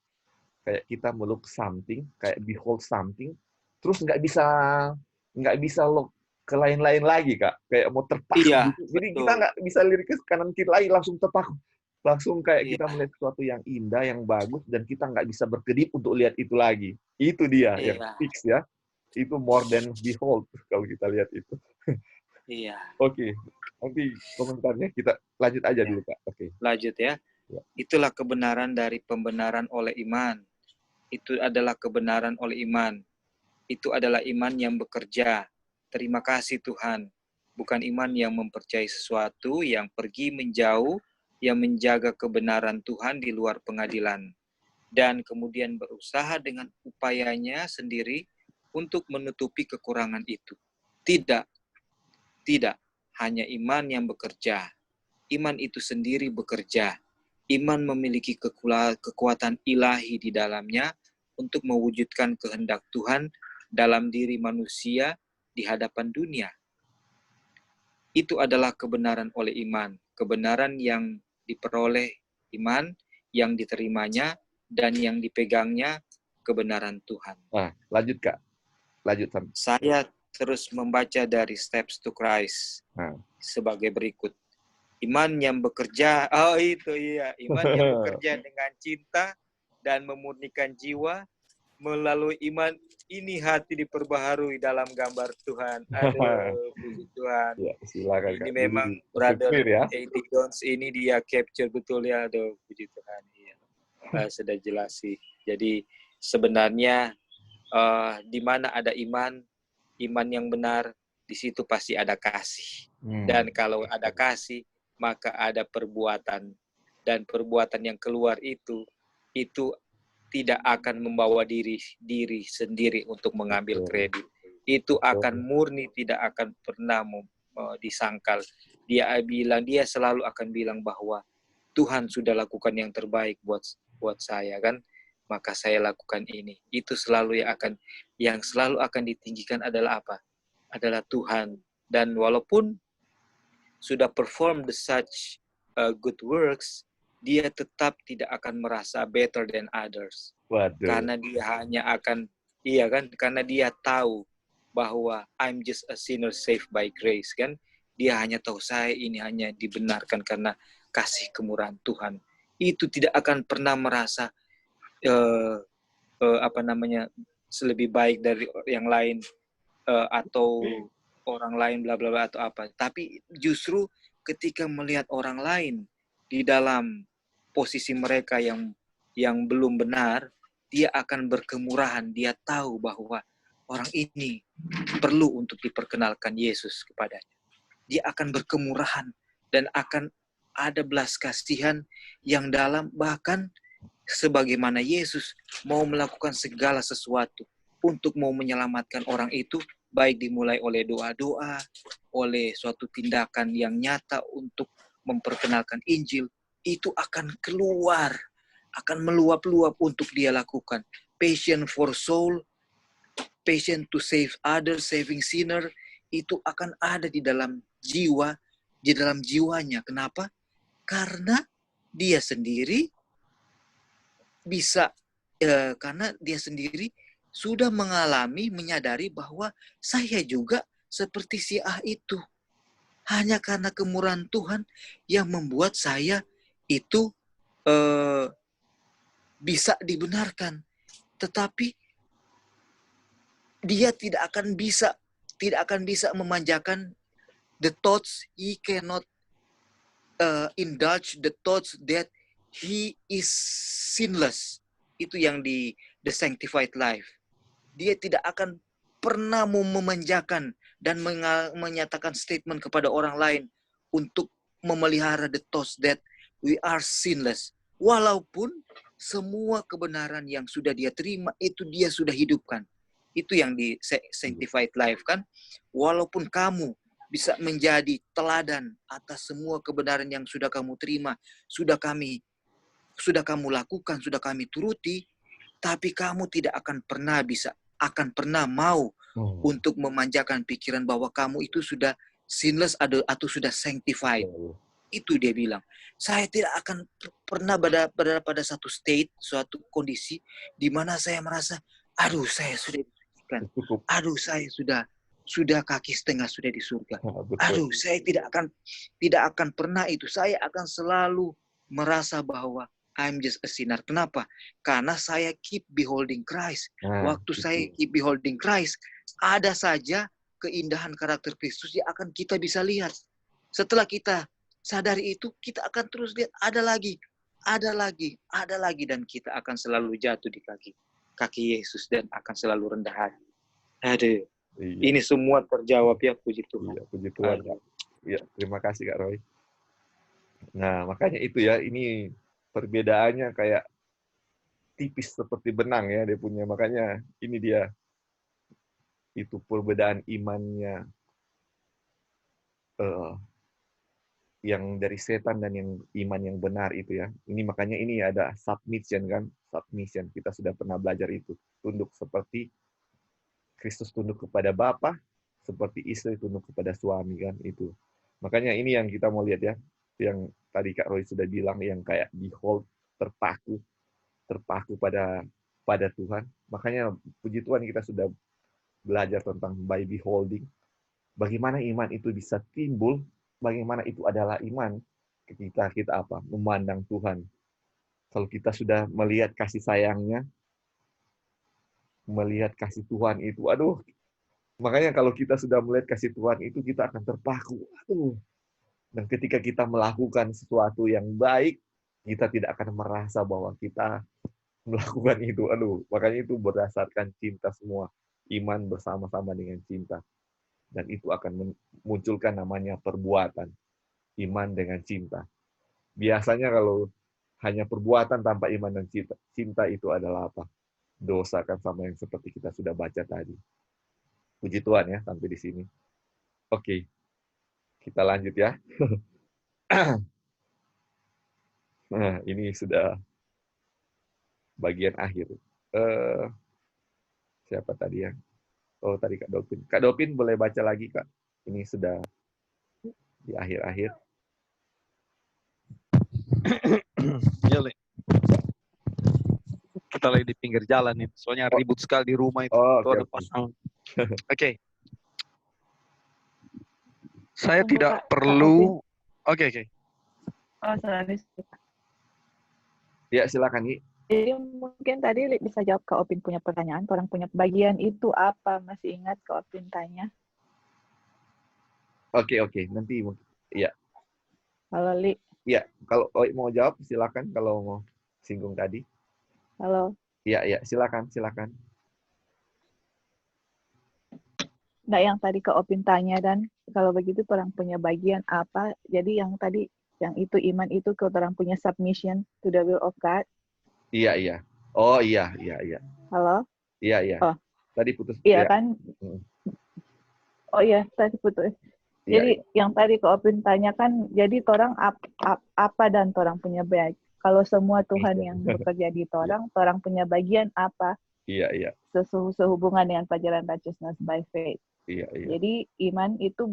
kita meluk something, kayak behold something, terus nggak bisa look ke lain-lain lagi, Kak. Kayak mau terpaku. Iya, gitu. Jadi betul. kita nggak bisa lirik ke kanan kiri lagi, langsung terpaku. Langsung kayak kita melihat sesuatu yang indah, yang bagus, dan kita nggak bisa berkedip untuk lihat itu lagi. Itu dia yang fix ya. Itu more than behold kalau kita lihat itu. Iya. Oke. Nanti komentarnya kita lanjut aja dulu, Kak. Oke. Lanjut ya. Itulah kebenaran dari pembenaran oleh iman. Itu adalah kebenaran oleh iman. Itu adalah iman yang bekerja. Terima kasih Tuhan. Bukan iman yang mempercayai sesuatu, yang pergi menjauh, yang menjaga kebenaran Tuhan di luar pengadilan. Dan kemudian berusaha dengan upayanya sendiri untuk menutupi kekurangan itu. Tidak. Hanya iman yang bekerja. Iman itu sendiri bekerja. Iman memiliki kekuatan ilahi di dalamnya untuk mewujudkan kehendak Tuhan dalam diri manusia di hadapan dunia. Itu adalah kebenaran oleh iman. Kebenaran yang diperoleh iman, yang diterimanya, dan yang dipegangnya kebenaran Tuhan. Nah, lanjut Kak. Lanjut. Saya terus membaca dari Steps to Christ sebagai berikut. Iman yang bekerja, iman yang bekerja dengan cinta dan memurnikan jiwa. Melalui iman ini hati diperbaharui dalam gambar Tuhan. Aduh, puji Tuhan. Ya, silakan, ini Kak. memang brother A.T. Jones ini dia capture betul ya. Aduh, puji Tuhan. Iya. Sudah jelas sih. Jadi sebenarnya di mana ada iman yang benar, di situ pasti ada kasih. Dan kalau ada kasih, maka ada perbuatan. Dan perbuatan yang keluar itu tidak akan membawa diri sendiri untuk mengambil kredit. Itu akan murni, tidak akan pernah disangkal. Dia selalu akan bilang bahwa Tuhan sudah lakukan yang terbaik buat saya kan, maka saya lakukan ini. Itu selalu yang selalu akan ditinggikan adalah apa? Adalah Tuhan. Dan walaupun sudah perform such good works, dia tetap tidak akan merasa better than others. Waduh. Karena dia hanya akan, karena dia tahu bahwa I'm just a sinner saved by grace, kan? Dia hanya tahu saya ini hanya dibenarkan karena kasih kemurahan Tuhan. Itu tidak akan pernah merasa selebih baik dari yang lain atau orang lain bla bla bla atau apa. Tapi justru ketika melihat orang lain di dalam posisi mereka yang belum benar, dia akan berkemurahan. Dia tahu bahwa orang ini perlu untuk diperkenalkan Yesus kepadanya. Dia akan berkemurahan dan akan ada belas kasihan yang dalam, bahkan sebagaimana Yesus mau melakukan segala sesuatu untuk mau menyelamatkan orang itu, baik dimulai oleh doa-doa, oleh suatu tindakan yang nyata untuk memperkenalkan Injil, itu akan keluar, akan meluap-luap untuk dia lakukan. Passion for soul, passion to save others, saving sinner, itu akan ada di dalam jiwa, di dalam jiwanya. Kenapa? Karena dia sendiri bisa, karena dia sendiri sudah mengalami, menyadari bahwa saya juga seperti si A itu. Hanya karena kemurahan Tuhan yang membuat saya itu bisa dibenarkan. Tetapi dia tidak akan bisa memanjakan the thoughts. He cannot indulge the thoughts that he is sinless. Itu yang di the sanctified life. Dia tidak akan pernah mau memanjakan dan menyatakan statement kepada orang lain untuk memelihara the thoughts that we are sinless. Walaupun semua kebenaran yang sudah dia terima itu dia sudah hidupkan. Itu yang di sanctified life kan. Walaupun kamu bisa menjadi teladan atas semua kebenaran yang sudah kamu terima, sudah kamu lakukan, sudah kami turuti, tapi kamu tidak akan pernah mau untuk memanjakan pikiran bahwa kamu itu sudah sinless atau sudah sanctified. Itu dia bilang. Saya tidak akan pernah berada pada satu state, suatu kondisi di mana saya merasa, aduh saya sudah disucikan, aduh saya sudah kaki setengah sudah di surga. Aduh, saya tidak akan pernah itu. Saya akan selalu merasa bahwa I'm just a sinner. Kenapa? Karena saya keep beholding Christ. Waktu saya keep beholding Christ, ada saja keindahan karakter Kristus yang akan kita bisa lihat. Setelah kita sadari itu, kita akan terus lihat ada lagi, dan kita akan selalu jatuh di kaki Yesus dan akan selalu rendah hati. Aduh. Iya. Ini semua terjawab ya, puji Tuhan. Iya, puji Tuhan. Ya, terima kasih Kak Roy. Nah, makanya itu ya, ini perbedaannya kayak tipis seperti benang ya dia punya. Makanya ini dia, itu perbedaan imannya yang dari setan dan yang iman yang benar itu ya. Ini makanya ini ada submission kan, submission. Kita sudah pernah belajar itu. Tunduk seperti Kristus tunduk kepada Bapa, seperti istri tunduk kepada suami kan itu. Makanya ini yang kita mau lihat ya, yang tadi Kak Roy sudah bilang, yang kayak behold, terpaku pada Tuhan. Makanya puji Tuhan kita sudah belajar tentang by beholding. Bagaimana iman itu bisa timbul, bagaimana itu adalah iman ketika kita apa? Memandang Tuhan. Kalau kita sudah melihat kasih sayangnya, melihat kasih Tuhan itu, aduh, makanya kalau kita sudah melihat kasih Tuhan itu, kita akan terpaku, aduh. Dan ketika kita melakukan sesuatu yang baik, kita tidak akan merasa bahwa kita melakukan itu, aduh. Makanya itu berdasarkan cinta semua, iman bersama-sama dengan cinta. Dan itu akan memunculkan namanya perbuatan, iman dengan cinta. Biasanya kalau hanya perbuatan tanpa iman dan cinta itu adalah apa? Dosa kan, sama yang seperti kita sudah baca tadi. Puji Tuhan ya, sampai di sini. Oke, kita lanjut ya. Nah, ini sudah bagian akhir. Siapa tadi ya? Oh, tadi Kak Dopin. Kak Dopin boleh baca lagi, Kak. Ini sudah di akhir-akhir. Iya, Le. Kita lagi di pinggir jalan nih, soalnya ribut sekali di rumah itu. Oke. Ada pasang. Oke. Saya tidak perlu. Oke. Oh, sorry. Ya, silakan, Gi. Jadi mungkin tadi bisa jawab Kak Opin punya pertanyaan. Orang punya bagian itu apa? Masih ingat Kak Opin tanya? Oke. Nanti ya. Halo, Li. Iya, kalau Oi mau jawab silakan kalau mau singgung tadi. Halo. Iya, silakan. Nah, yang tadi Kak Opin tanya, dan kalau begitu orang punya bagian apa? Jadi yang tadi, yang itu iman itu orang punya submission to the will of God. Iya. Oh iya. Halo? Iya. Oh, Tadi putus. iya Ya. kan? Oh iya, tadi putus. Iya. Jadi yang tadi Kak Opin tanya kan, jadi orang apa dan orang punya baik. Kalau semua Tuhan yang bekerja di orang punya bagian apa? Iya. Sehubungan dengan pelajaran righteousness by faith. Iya. Jadi iman itu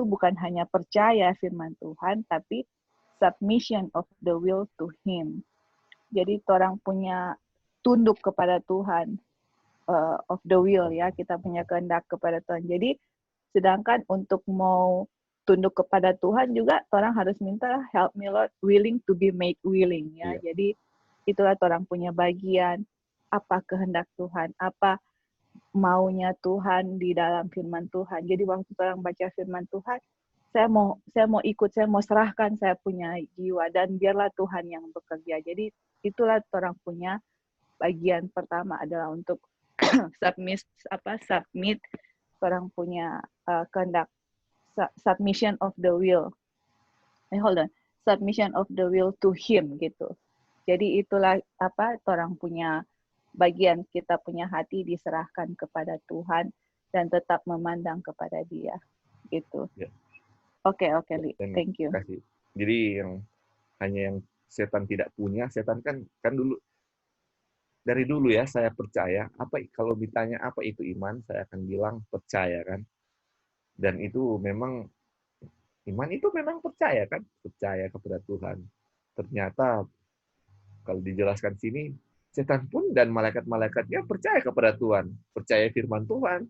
bukan hanya percaya firman Tuhan, tapi submission of the will to Him. Jadi orang punya tunduk kepada Tuhan, of the will ya, kita punya kehendak kepada Tuhan. Jadi sedangkan untuk mau tunduk kepada Tuhan juga orang harus minta help me Lord, willing to be made willing ya. Iya. Jadi itulah orang punya bagian, apa kehendak Tuhan, apa maunya Tuhan di dalam firman Tuhan. Jadi waktu orang baca firman Tuhan, saya mau ikut, saya mau serahkan saya punya jiwa, dan biarlah Tuhan yang bekerja. Jadi itulah orang punya bagian pertama adalah untuk submit orang punya kehendak, submission of the will. Submission of the will to Him gitu. Jadi itulah orang punya bagian, kita punya hati diserahkan kepada Tuhan dan tetap memandang kepada Dia gitu. Ya. Oke, Li. Thank you. Kasih. Jadi yang setan tidak punya, setan kan dulu dari dulu ya saya percaya, kalau ditanya apa itu iman, saya akan bilang percaya kan. Dan itu memang iman itu memang percaya kan, percaya kepada Tuhan. Ternyata kalau dijelaskan sini, setan pun dan malaikat-malaikatnya percaya kepada Tuhan, percaya firman Tuhan,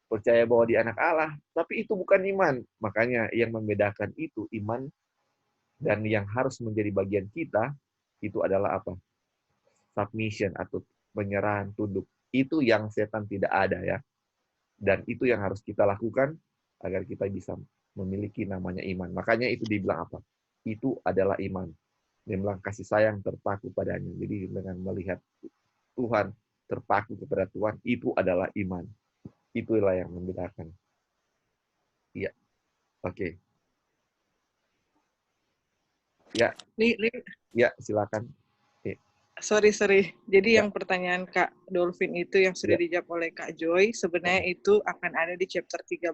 percaya bahwa dia anak Allah, tapi itu bukan iman. Makanya yang membedakan itu iman, dan yang harus menjadi bagian kita itu adalah apa? Submission atau penyerahan, tunduk. Itu yang setan tidak ada ya. Dan itu yang harus kita lakukan agar kita bisa memiliki namanya iman. Makanya itu dibilang apa? Itu adalah iman. Dia bilang kasih sayang terpaku padanya. Jadi dengan melihat Tuhan, terpaku kepada Tuhan, itu adalah iman. Itulah yang membedakan. Iya. Oke. Ya. Ya, silakan. Sorry. Jadi yang pertanyaan Kak Dolphin itu yang sudah dijawab oleh Kak Joy, sebenarnya itu akan ada di chapter 13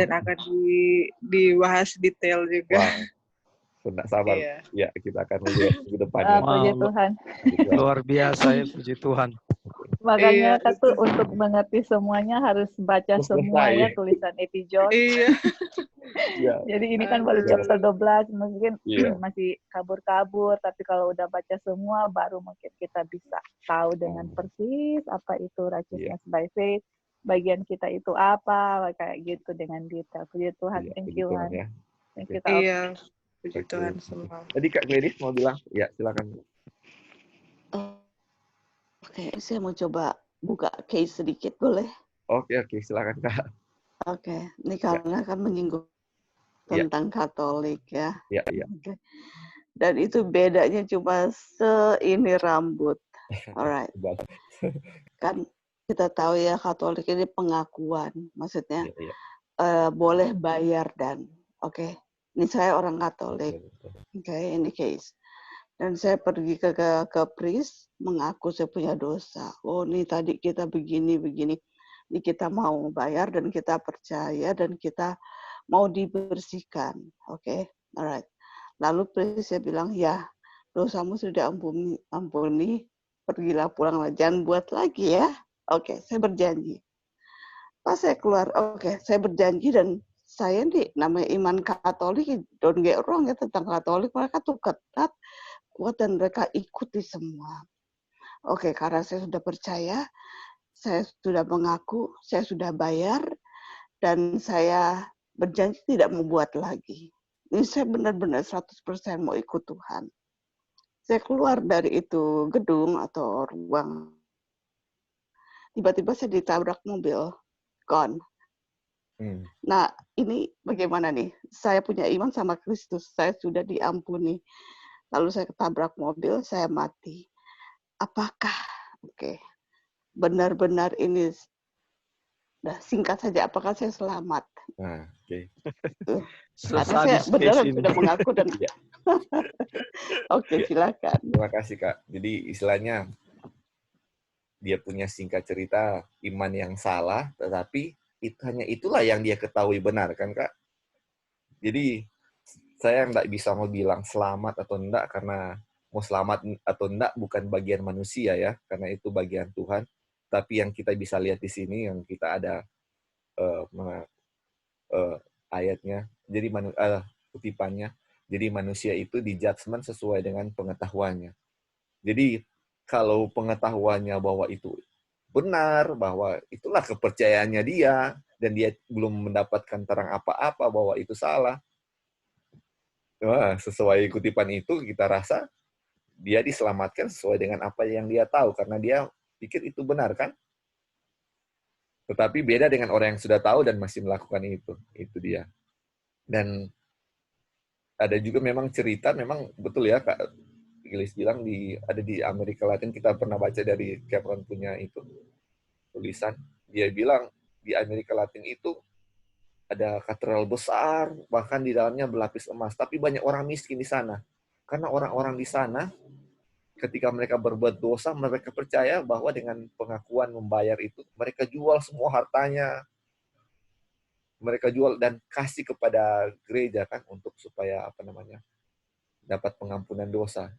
dan akan dibahas detail juga. Wow. Tidak sabar. Ya, kita akan lihat ke depannya. Puji Tuhan. Luar biasa ya, puji Tuhan. Makanya Kak untuk mengerti semuanya harus baca semua ya tulisan Eti Joy. Iya. Jadi ini kan baru chapter 12, mungkin masih kabur-kabur, tapi kalau udah baca semua baru mungkin kita bisa tahu dengan persis apa itu righteousness by faith, bagian kita itu apa, kayak gitu dengan detail. Puji Tuhan, thank you Tuhan. Ya. Thank you Kak. Iya, puji Tuhan semua. Tadi Kak Gladys mau bilang, ya silakan. Oke, saya mau coba buka case sedikit, boleh? Oke, silakan Kak. Oke, ini karena kan menyinggung tentang Katolik ya. Iya. Okay. Dan itu bedanya cuma seini rambut. Alright. Kan kita tahu ya Katolik ini pengakuan, maksudnya boleh bayar dan ini saya orang Katolik. Ini case. Dan saya pergi ke priest, mengaku saya punya dosa. Oh, ini tadi kita begini. Ini kita mau bayar dan kita percaya dan kita mau dibersihkan. Alright. Lalu priest saya bilang, ya, dosamu sudah ampuni, pergilah pulanglah, jangan buat lagi ya. Saya berjanji. Pas saya keluar, saya berjanji dan saya nih namanya iman Katolik, don't get wrong ya tentang Katolik, mereka tuh ketat, kuat dan mereka ikuti semua. Karena saya sudah percaya, saya sudah mengaku, saya sudah bayar, dan saya berjanji tidak membuat lagi. Ini saya benar-benar 100% mau ikut Tuhan. Saya keluar dari itu gedung atau ruang. Tiba-tiba saya ditabrak mobil. Gone. Nah, ini bagaimana nih? Saya punya iman sama Kristus, saya sudah diampuni. Lalu saya ketabrak mobil, saya mati. Apakah, benar-benar ini, singkat saja, apakah saya selamat? Nah, Karena saya benar sudah mengaku dan silakan. Terima kasih Kak. Jadi istilahnya dia punya singkat cerita iman yang salah, tetapi hanya itulah yang dia ketahui benar kan Kak. Jadi saya nggak bisa mau bilang selamat atau enggak, karena mau selamat atau enggak bukan bagian manusia ya, karena itu bagian Tuhan. Tapi yang kita bisa lihat di sini, yang kita ada ayatnya, jadi kutipannya, jadi manusia itu di judgment sesuai dengan pengetahuannya. Jadi kalau pengetahuannya bahwa itu benar, bahwa itulah kepercayaannya dia, dan dia belum mendapatkan terang apa-apa bahwa itu salah, wah, sesuai kutipan itu kita rasa dia diselamatkan sesuai dengan apa yang dia tahu, karena dia pikir itu benar kan. Tetapi beda dengan orang yang sudah tahu dan masih melakukan itu dia. Dan ada juga memang cerita, memang betul ya Kak Gilis bilang, ada di Amerika Latin, kita pernah baca dari Cameron punya itu tulisan, dia bilang di Amerika Latin itu ada katedral besar, bahkan di dalamnya berlapis emas, tapi banyak orang miskin di sana. Karena orang-orang di sana ketika mereka berbuat dosa, mereka percaya bahwa dengan pengakuan membayar itu, mereka jual semua hartanya, mereka jual dan kasih kepada gereja kan, untuk supaya dapat pengampunan dosa.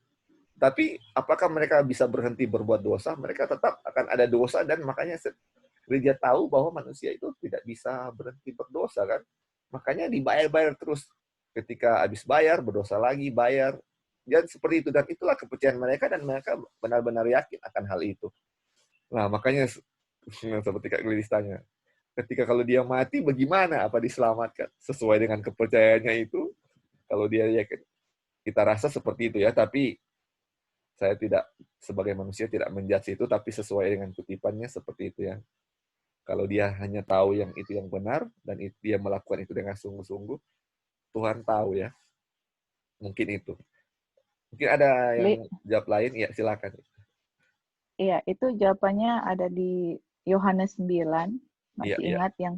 Tapi apakah mereka bisa berhenti berbuat dosa? Mereka tetap akan ada dosa, dan makanya gereja tahu bahwa manusia itu tidak bisa berhenti berdosa kan. Makanya dibayar-bayar terus. Ketika habis bayar, berdosa lagi, bayar. Dan seperti itu. Dan itulah kepercayaan mereka, dan mereka benar-benar yakin akan hal itu. Nah, makanya seperti Kak Gladys tanya, ketika kalau dia mati, bagaimana? Apa diselamatkan? Sesuai dengan kepercayaannya itu, kalau dia yakin. Kita rasa seperti itu ya, tapi saya tidak, sebagai manusia tidak menjudge itu, tapi sesuai dengan kutipannya seperti itu ya. Kalau dia hanya tahu yang itu yang benar, dan dia melakukan itu dengan sungguh-sungguh, Tuhan tahu ya. Mungkin itu. Mungkin ada yang jawab lain, ya silakan. Iya, itu jawabannya ada di Yohanes 9. Masih ingat yang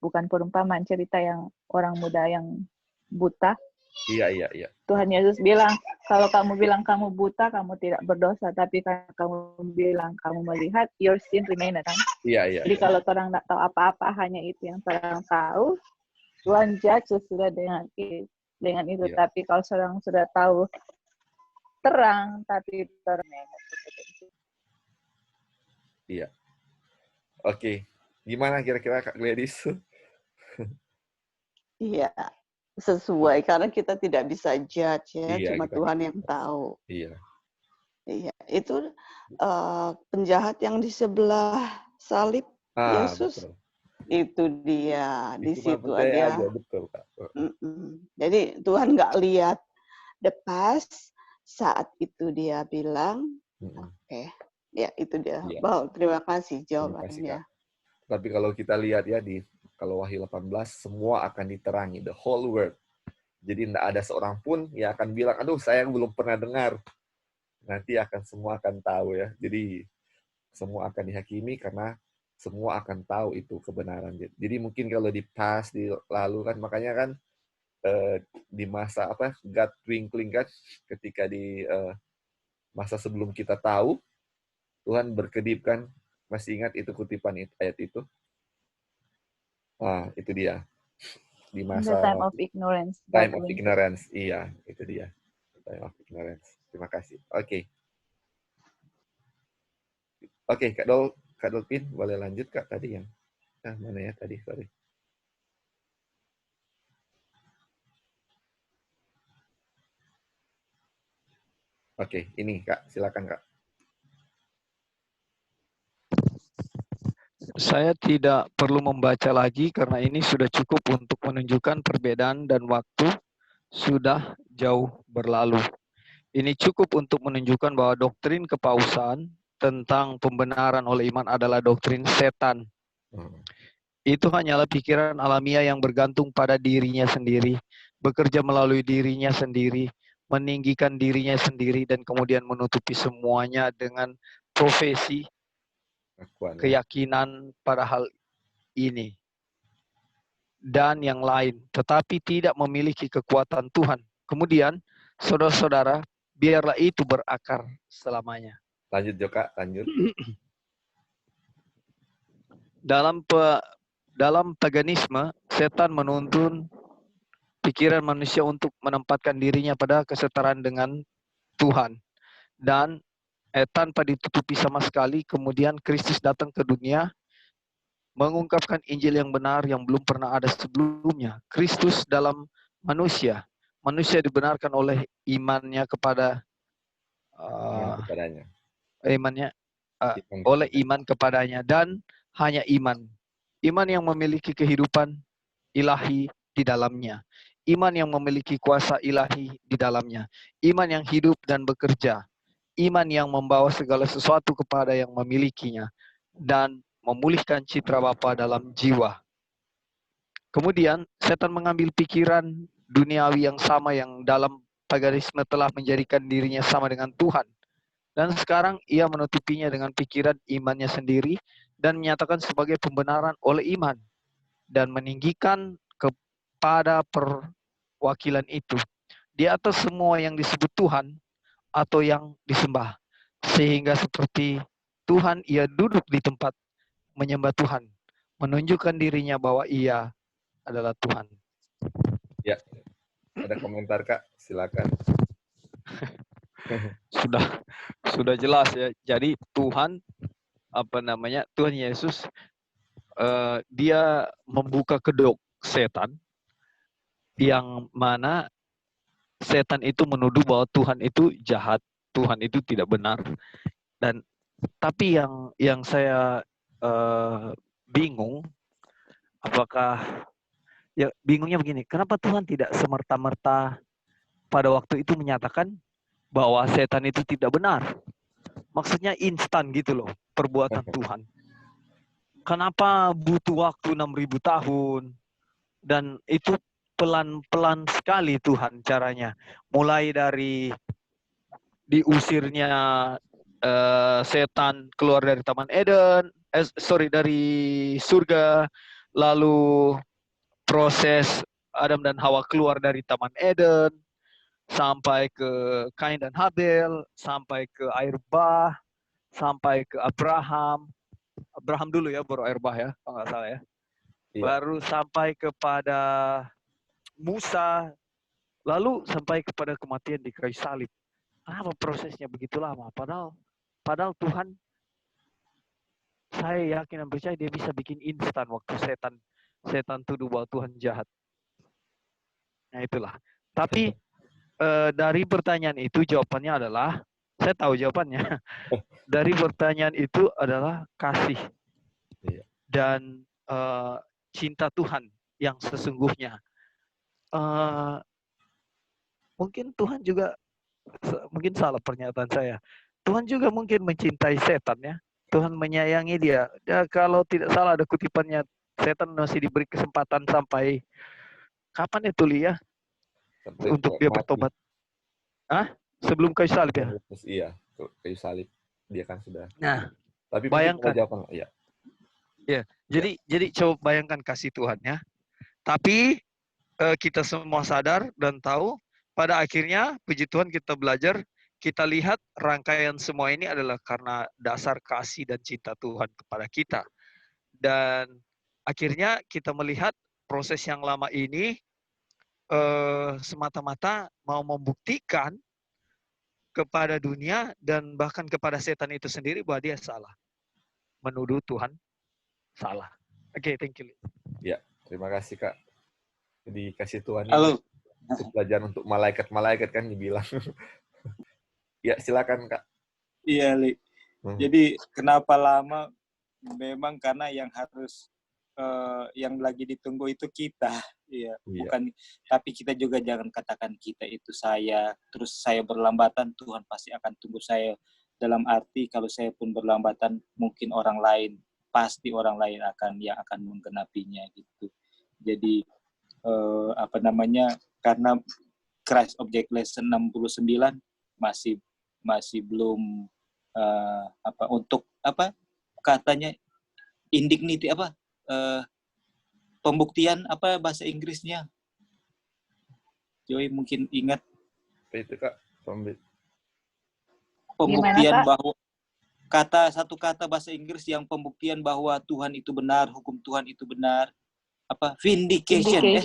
bukan perumpamaan, cerita yang orang muda yang buta. Iya. Tuhan Yesus bilang, kalau kamu bilang kamu buta, kamu tidak berdosa. Tapi kalau kamu bilang kamu melihat, your sin remain, kan? Iya. Jadi kalau orang tidak tahu apa-apa, hanya itu yang orang tahu, Tuhan judge sudah dengan itu. Iya. Tapi kalau orang sudah tahu terang, tapi terang. Iya. Oke. Gimana kira-kira Kak Gladys? Iya. Sesuai, karena kita tidak bisa judge ya, cuma Tuhan yang tahu. Iya. Itu penjahat yang di sebelah salib Yesus, betul. Itu dia, di situ aja. Betul, Kak. Jadi Tuhan nggak lihat the past, saat itu dia bilang, ya itu dia. Wow, terima kasih jawabannya. Tapi kalau kita lihat ya, kalau Wahyu 18, semua akan diterangi, the whole world. Jadi tidak ada seorang pun yang akan bilang, aduh saya belum pernah dengar. Nanti semua akan tahu ya. Jadi semua akan dihakimi karena semua akan tahu itu kebenaran. Jadi mungkin kalau di past, di lalu kan, makanya kan di masa God twinkling kan, ketika di masa sebelum kita tahu, Tuhan berkedip kan. Masih ingat itu kutipan ayat itu? Itu dia. Di masa time of ignorance. Time of ignorance, iya, itu dia. Time of ignorance. Terima kasih. Oke, Kak Dolphin, boleh lanjut Kak tadi yang mana ya tadi? Sorry. Oke, ini Kak, silakan Kak. Saya tidak perlu membaca lagi karena ini sudah cukup untuk menunjukkan perbedaan dan waktu sudah jauh berlalu. Ini cukup untuk menunjukkan bahwa doktrin kepausan tentang pembenaran oleh iman adalah doktrin setan. itu hanyalah pikiran alamiah yang bergantung pada dirinya sendiri, bekerja melalui dirinya sendiri, meninggikan dirinya sendiri, dan kemudian menutupi semuanya dengan profesi, keyakinan pada hal ini dan yang lain, tetapi tidak memiliki kekuatan Tuhan. Kemudian, saudara-saudara, biarlah itu berakar selamanya. Lanjut, Joka, lanjut. Dalam paganisme, setan menuntun pikiran manusia untuk menempatkan dirinya pada kesetaraan dengan Tuhan. Dan tanpa ditutupi sama sekali, kemudian Kristus datang ke dunia, mengungkapkan Injil yang benar yang belum pernah ada sebelumnya. Kristus dalam manusia. Manusia dibenarkan oleh imannya kepada oleh iman kepadanya, dan hanya iman yang memiliki kehidupan ilahi di dalamnya, iman yang memiliki kuasa ilahi di dalamnya, iman yang hidup dan bekerja, iman yang membawa segala sesuatu kepada yang memilikinya dan memulihkan citra Bapa dalam jiwa. Kemudian setan mengambil pikiran duniawi yang sama yang dalam paganisme telah menjadikan dirinya sama dengan Tuhan. Dan sekarang ia menutupinya dengan pikiran imannya sendiri dan menyatakan sebagai pembenaran oleh iman. Dan meninggikan kepada perwakilan itu di atas semua yang disebut Tuhan atau yang disembah. Sehingga seperti Tuhan ia duduk di tempat menyembah Tuhan. Menunjukkan dirinya bahwa ia adalah Tuhan. Ya, ada komentar Kak, silakan. Sudah jelas ya. Jadi Tuhan Tuhan Yesus dia membuka kedok setan, yang mana setan itu menuduh bahwa Tuhan itu jahat, Tuhan itu tidak benar. Dan tapi yang saya bingung, bingungnya begini, kenapa Tuhan tidak semerta-merta pada waktu itu menyatakan bahwa setan itu tidak benar? Maksudnya instan gitu loh, perbuatan Tuhan. Kenapa butuh waktu 6.000 tahun? Dan itu pelan-pelan sekali Tuhan caranya. Mulai dari diusirnya setan keluar dari Taman Eden, dari surga, lalu proses Adam dan Hawa keluar dari Taman Eden, sampai ke Kain dan Habel, sampai ke air bah, sampai ke Abraham dulu ya, baru air bah ya, kalau nggak salah ya. Iya. Baru sampai kepada Musa, lalu sampai kepada kematian di kayu salib. Kenapa prosesnya begitu lama? Padahal Tuhan, saya yakin dan percaya dia bisa bikin instan waktu setan tuduh bahwa Tuhan jahat. Nah itulah. Tapi dari pertanyaan itu jawabannya adalah, saya tahu jawabannya. Dari pertanyaan itu adalah kasih dan cinta Tuhan yang sesungguhnya. Mungkin Tuhan juga, mungkin salah pernyataan saya, Tuhan juga mungkin mencintai setan ya. Tuhan menyayangi dia. Ya, kalau tidak salah ada kutipannya, setan masih diberi kesempatan sampai kapan itu Lia? Untuk dia bertobat. Sebelum kayu salib ya? Iya, kayu salib. Dia kan sudah. Nah, tapi bayangkan. Ya. Ya, jadi coba bayangkan kasih Tuhan ya. Tapi kita semua sadar dan tahu, pada akhirnya puji Tuhan kita belajar, kita lihat rangkaian semua ini adalah karena dasar kasih dan cinta Tuhan kepada kita. Dan akhirnya kita melihat proses yang lama ini semata-mata mau membuktikan kepada dunia dan bahkan kepada setan itu sendiri bahwa dia salah. Menuduh Tuhan salah. Oke, thank you. Ya, terima kasih Kak. Jadi kasih Tuhan ini untuk pelajaran untuk malaikat-malaikat kan dibilang. Ya, silakan Kak. Iya, Li. Jadi kenapa lama? Memang karena yang harus yang lagi ditunggu itu kita, iya. Bukan. Tapi kita juga jangan katakan kita itu saya, terus saya berlambatan, Tuhan pasti akan tunggu saya. Dalam arti kalau saya pun berlambatan, mungkin orang lain pasti orang lain yang akan menggenapinya gitu. Jadi karena Christ Object Lesson 69 masih belum untuk katanya indignity pembuktian bahasa Inggrisnya. Joy mungkin ingat. Apa itu Kak? Pembuktian bahwa satu kata bahasa Inggris yang pembuktian bahwa Tuhan itu benar, hukum Tuhan itu benar. Vindication.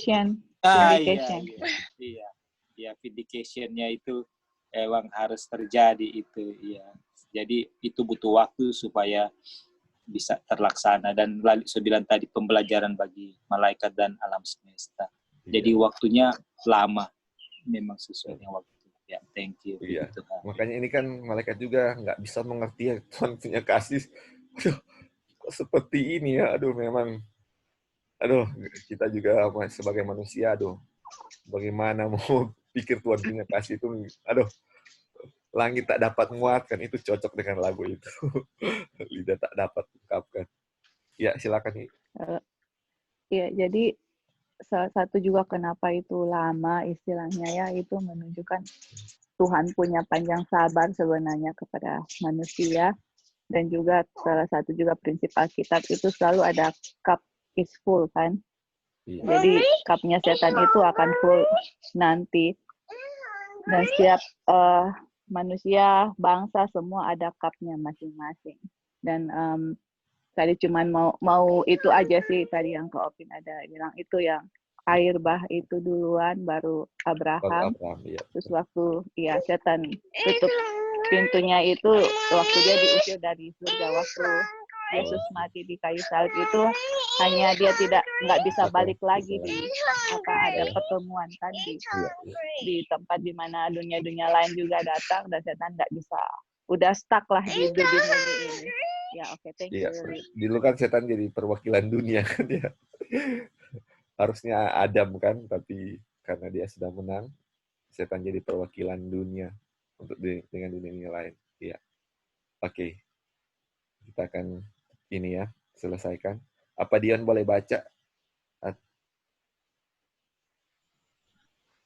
Iya, vindication-nya itu emang harus terjadi itu. Iya. Jadi itu butuh waktu supaya bisa terlaksana, dan saya bilang tadi pembelajaran bagi malaikat dan alam semesta. Jadi waktunya lama, memang sesuai dengan waktu. Ya, thank you. Iya. Gitu, makanya ini kan malaikat juga nggak bisa mengerti ya, Tuhan punya kasih. Aduh, kok seperti ini ya? Aduh, memang. Aduh, kita juga sebagai manusia, bagaimana mau pikir Tuhan punya kasih itu? Aduh, langit tak dapat menguatkan, itu cocok dengan lagu itu. Lidah tak dapat ungkapkan. Ya, silakan. Iya, jadi salah satu juga kenapa itu lama istilahnya ya, itu menunjukkan Tuhan punya panjang sabar sebenarnya kepada manusia, dan juga salah satu juga prinsip Alkitab itu selalu ada cup is full kan. Jadi cupnya setan itu akan full nanti, dan setiap manusia, bangsa semua ada cupnya masing-masing. Dan tadi cuman mau itu aja sih tadi yang Kak Opin ada bilang, itu yang air bah itu duluan baru Abraham. Ya. Terus waktu setan tutup pintunya itu waktu dia diusir dari surga, waktu Yesus mati di kayu salib itu hanya dia nggak bisa balik lagi ada pertemuan kan di tempat di mana dunia lain juga datang, dan setan nggak bisa, udah stuck lah di dunia ini. Ya, oke, thank you. Dulu kan setan jadi perwakilan dunia kan ya. Harusnya Adam kan, tapi karena dia sudah menang, setan jadi perwakilan dunia untuk dengan dunia lain. Iya. Oke. Kita akan selesaikan. Apa Dion boleh baca?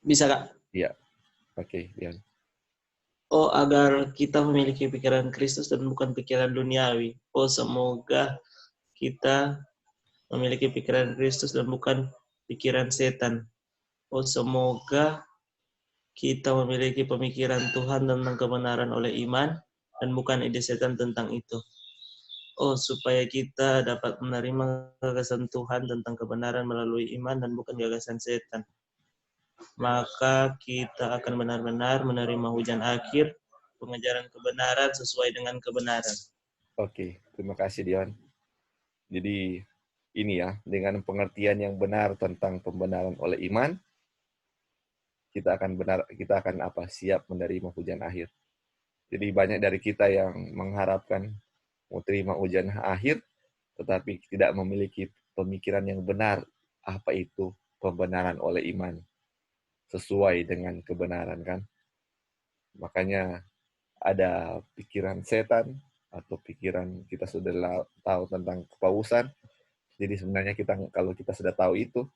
Bisa, Kak? Iya. Oke, Dion. Oh, agar kita memiliki pikiran Kristus dan bukan pikiran duniawi. Oh, semoga kita memiliki pikiran Kristus dan bukan pikiran setan. Oh, semoga kita memiliki pemikiran Tuhan tentang kebenaran oleh iman dan bukan ide setan tentang itu. Oh, supaya kita dapat menerima gagasan Tuhan tentang kebenaran melalui iman dan bukan gagasan setan. Maka kita akan benar-benar menerima hujan akhir, pengejaran kebenaran sesuai dengan kebenaran. Oke, terima kasih Dion. Jadi ini ya, dengan pengertian yang benar tentang pembenaran oleh iman, kita akan siap menerima hujan akhir. Jadi banyak dari kita yang mengharapkan mau terima hujan akhir, tetapi tidak memiliki pemikiran yang benar apa itu pembenaran oleh iman, sesuai dengan kebenaran kan. Makanya ada pikiran setan atau pikiran kita sudah tahu tentang kepausan. Jadi sebenarnya kalau kita sudah tahu itu,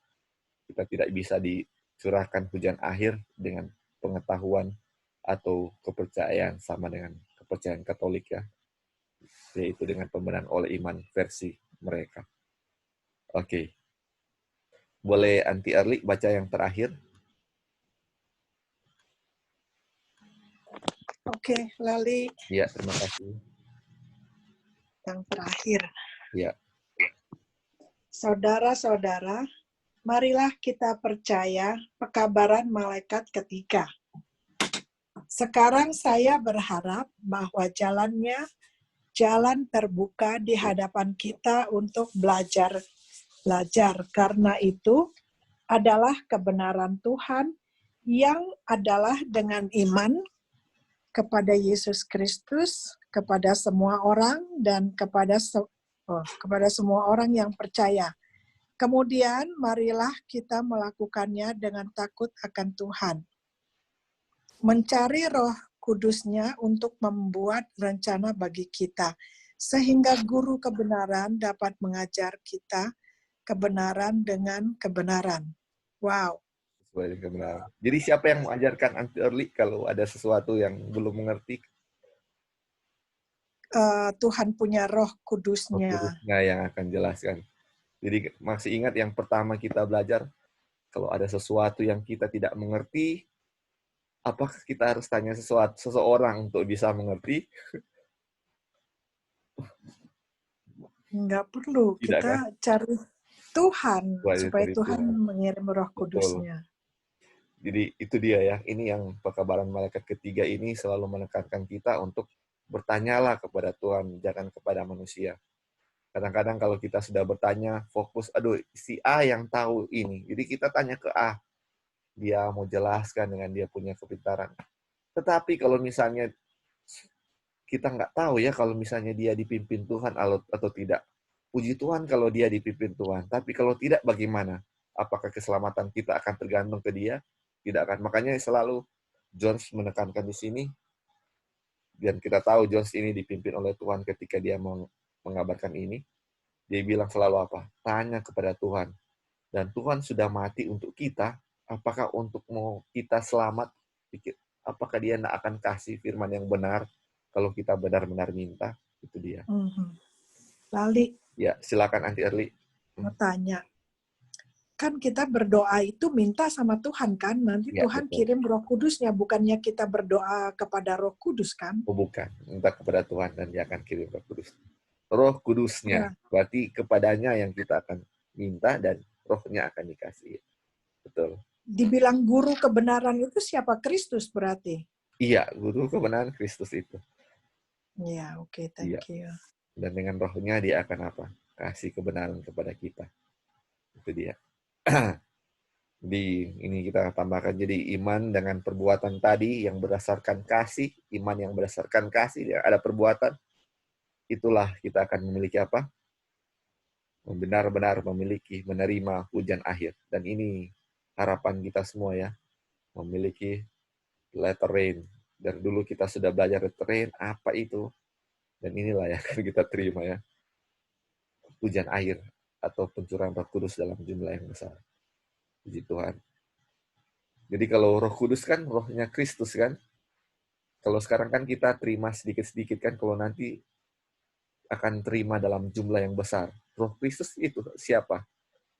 kita tidak bisa dicurahkan hujan akhir dengan pengetahuan atau kepercayaan sama dengan kepercayaan Katolik ya, yaitu dengan pembenaran oleh iman versi mereka. Oke. Boleh Anti Erli baca yang terakhir? Oke, Lali. Ya, terima kasih. Yang terakhir. Ya. Saudara-saudara, marilah kita percaya pekabaran malaikat ketiga. Sekarang saya berharap bahwa jalan terbuka di hadapan kita untuk belajar. Karena itu adalah kebenaran Tuhan yang adalah dengan iman kepada Yesus Kristus, kepada semua orang, dan kepada semua orang yang percaya. Kemudian marilah kita melakukannya dengan takut akan Tuhan. Mencari Roh Kudus-Nya untuk membuat rencana bagi kita. sehingga guru kebenaran dapat mengajar kita kebenaran dengan kebenaran. Wow. Sesuai dengan kebenaran. Jadi siapa yang mengajarkan Auntie Early kalau ada sesuatu yang belum mengerti? Tuhan punya Roh Kudusnya. Roh Kudusnya yang akan jelaskan. Jadi masih ingat yang pertama kita belajar, kalau ada sesuatu yang kita tidak mengerti, apakah kita harus tanya seseorang untuk bisa mengerti? Nggak perlu. Tidak, kita kan? cari Tuhan, supaya Tuhan Tuhan mengirim Roh Kudusnya. Jadi itu dia ya, ini yang pekabaran malaikat ketiga ini selalu menekankan kita untuk bertanyalah kepada Tuhan, jangan kepada manusia. Kadang-kadang kalau kita sudah bertanya, fokus, aduh si A yang tahu ini. Jadi kita tanya ke A, dia mau jelaskan dengan dia punya kepintaran. Tetapi kalau misalnya kita nggak tahu ya kalau misalnya dia dipimpin Tuhan atau tidak. Puji Tuhan kalau dia dipimpin Tuhan. Tapi kalau tidak bagaimana? Apakah keselamatan kita akan tergantung ke dia? Tidak akan. Makanya selalu Jones menekankan di sini. Dan kita tahu Jones ini dipimpin oleh Tuhan ketika dia mengabarkan ini. Dia bilang selalu apa? Tanya kepada Tuhan. Dan Tuhan sudah mati untuk kita. Apakah untuk mau kita selamat? Apakah dia tidak akan kasih firman yang benar? Kalau kita benar-benar minta, itu dia. Lali. Ya, silakan Auntie Early. Mau tanya. Kan kita berdoa itu minta sama Tuhan kan? Nanti Ya, Tuhan betul. kirim Roh Kudusnya. Bukannya kita berdoa kepada Roh Kudus kan? Oh, bukan. Minta kepada Tuhan dan dia akan kirim Roh Kudus. Roh Kudusnya. Berarti kepadanya yang kita akan minta dan rohnya akan dikasih. Betul. Dibilang guru kebenaran itu siapa? Kristus berarti? Iya, guru kebenaran Kristus itu. Ya, oke, thank you. Dan dengan rohnya dia akan apa? Kasih kebenaran kepada kita. Itu dia. Jadi ini kita tambahkan, jadi iman dengan perbuatan tadi yang berdasarkan kasih, iman yang berdasarkan kasih, ada perbuatan, itulah kita akan memiliki apa? Benar-benar memiliki, menerima hujan akhir. Dan ini harapan kita semua ya, memiliki latter rain. Dari dulu kita sudah belajar latter rain, apa itu? Dan inilah ya kita terima ya, hujan air atau pencurahan Roh Kudus dalam jumlah yang besar. Puji Tuhan. Jadi kalau Roh Kudus kan rohnya Kristus kan. Kalau sekarang kan kita terima sedikit-sedikit kan, kalau nanti akan terima dalam jumlah yang besar. Roh Kristus itu siapa?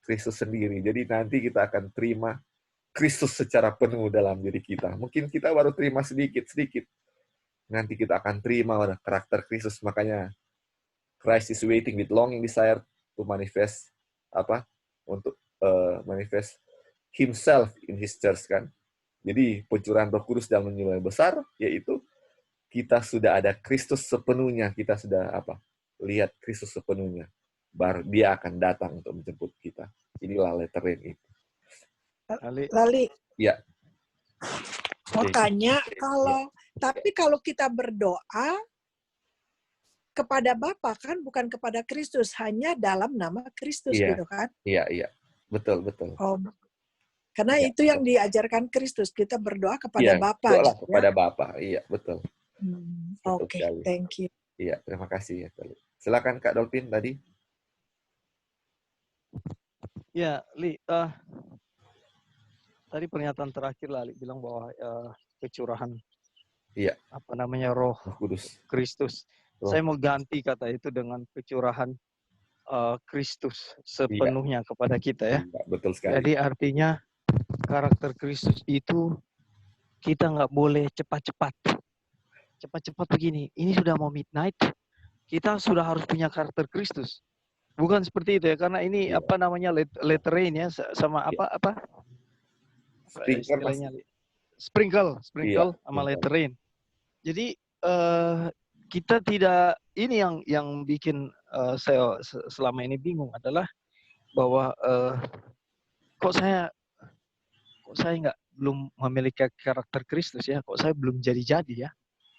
Kristus sendiri. Jadi nanti kita akan terima Kristus secara penuh dalam diri kita. Mungkin kita baru terima sedikit-sedikit. Nanti kita akan terima karakter Kristus. Makanya Christ is waiting with longing desire to manifest untuk manifest himself in his church kan. Jadi pencurahan Roh Kudus dalam jumlah besar yaitu kita sudah ada Kristus sepenuhnya, kita sudah lihat Kristus sepenuhnya. Baru dia akan datang untuk menjemput kita. Inilah letter rain itu. Lali. Ya. Mau tanya tapi kalau kita berdoa kepada Bapa kan bukan kepada Kristus, hanya dalam nama Kristus gitu kan? Iya. Betul. Oh, karena itu yang diajarkan Kristus, kita berdoa kepada Bapa. Berdoa kepada Bapa, iya betul. Oke, thank you. Iya, terima kasih ya. Silakan Kak Dolphin tadi. Ya, Li, tadi pernyataan terakhir lah, Li bilang bahwa kecurahan Roh Kudus Kristus. Saya mau ganti kata itu dengan kecurahan Kristus sepenuhnya kepada kita ya. Betul sekali. Jadi artinya karakter Kristus itu kita nggak boleh cepat-cepat begini. Ini sudah mau midnight, kita sudah harus punya karakter Kristus. Bukan seperti itu ya, karena ini letter rain ya, sama apa? Sprinkle sama letter rain. Jadi kita tidak, ini yang bikin saya selama ini bingung adalah bahwa kok saya belum memiliki karakter Kristus ya, kok saya belum jadi ya.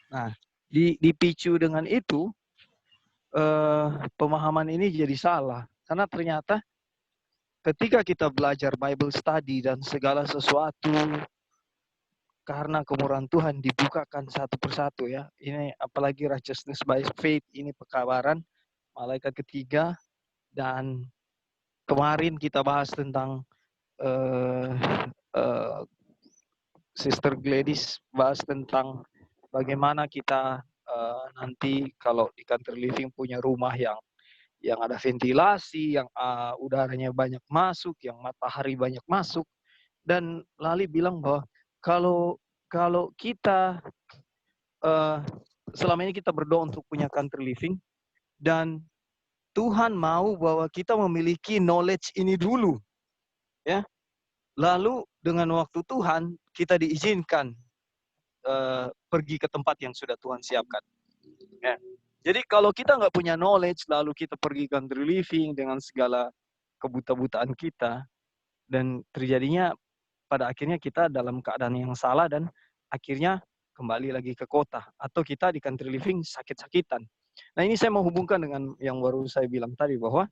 Nah, dipicu dengan itu pemahaman ini jadi salah, karena ternyata ketika kita belajar Bible study dan segala sesuatu karena kemurahan Tuhan dibukakan satu persatu ya. Ini apalagi righteousness by faith, ini pekabaran malaikat ketiga. Dan kemarin kita bahas tentang Sister Gladys bahas tentang bagaimana kita nanti kalau di country living punya rumah yang ada ventilasi, yang udaranya banyak masuk, yang matahari banyak masuk. Dan Lali bilang bahwa kalau kita selama ini kita berdoa untuk punya country living, dan Tuhan mau bahwa kita memiliki knowledge ini dulu, ya. Lalu dengan waktu Tuhan kita diizinkan pergi ke tempat yang sudah Tuhan siapkan. Ya. Jadi kalau kita nggak punya knowledge, lalu kita pergi country living dengan segala kebuta-butaan kita, dan terjadinya pada akhirnya kita dalam keadaan yang salah dan akhirnya kembali lagi ke kota. Atau kita di country living sakit-sakitan. Nah ini saya mau hubungkan dengan yang baru saya bilang tadi bahwa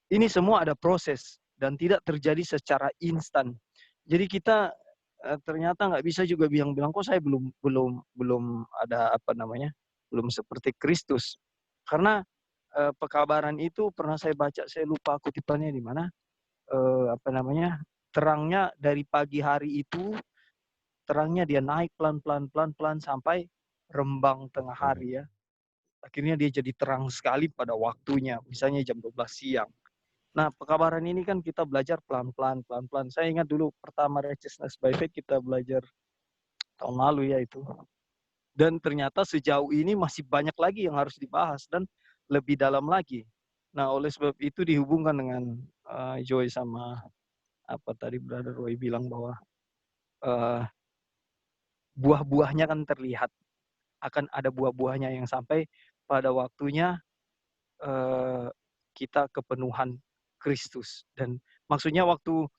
ini semua ada proses dan tidak terjadi secara instan. Jadi kita ternyata nggak bisa juga bilang kok saya belum ada belum seperti Kristus. Karena pekabaran itu pernah saya baca, saya lupa kutipannya di mana. Terangnya dari pagi hari itu, terangnya dia naik pelan-pelan sampai rembang tengah hari ya. Akhirnya dia jadi terang sekali pada waktunya, misalnya jam 12 siang. Nah, pekabaran ini kan kita belajar pelan-pelan. Saya ingat dulu pertama Righteousness by Faith kita belajar tahun lalu ya itu. Dan ternyata sejauh ini masih banyak lagi yang harus dibahas dan lebih dalam lagi. Nah, oleh sebab itu dihubungkan dengan Joy sama apa tadi Brother Roy bilang bahwa buah-buahnya kan terlihat. Akan ada buah-buahnya yang sampai pada waktunya kita kepenuhan Kristus. Dan maksudnya waktu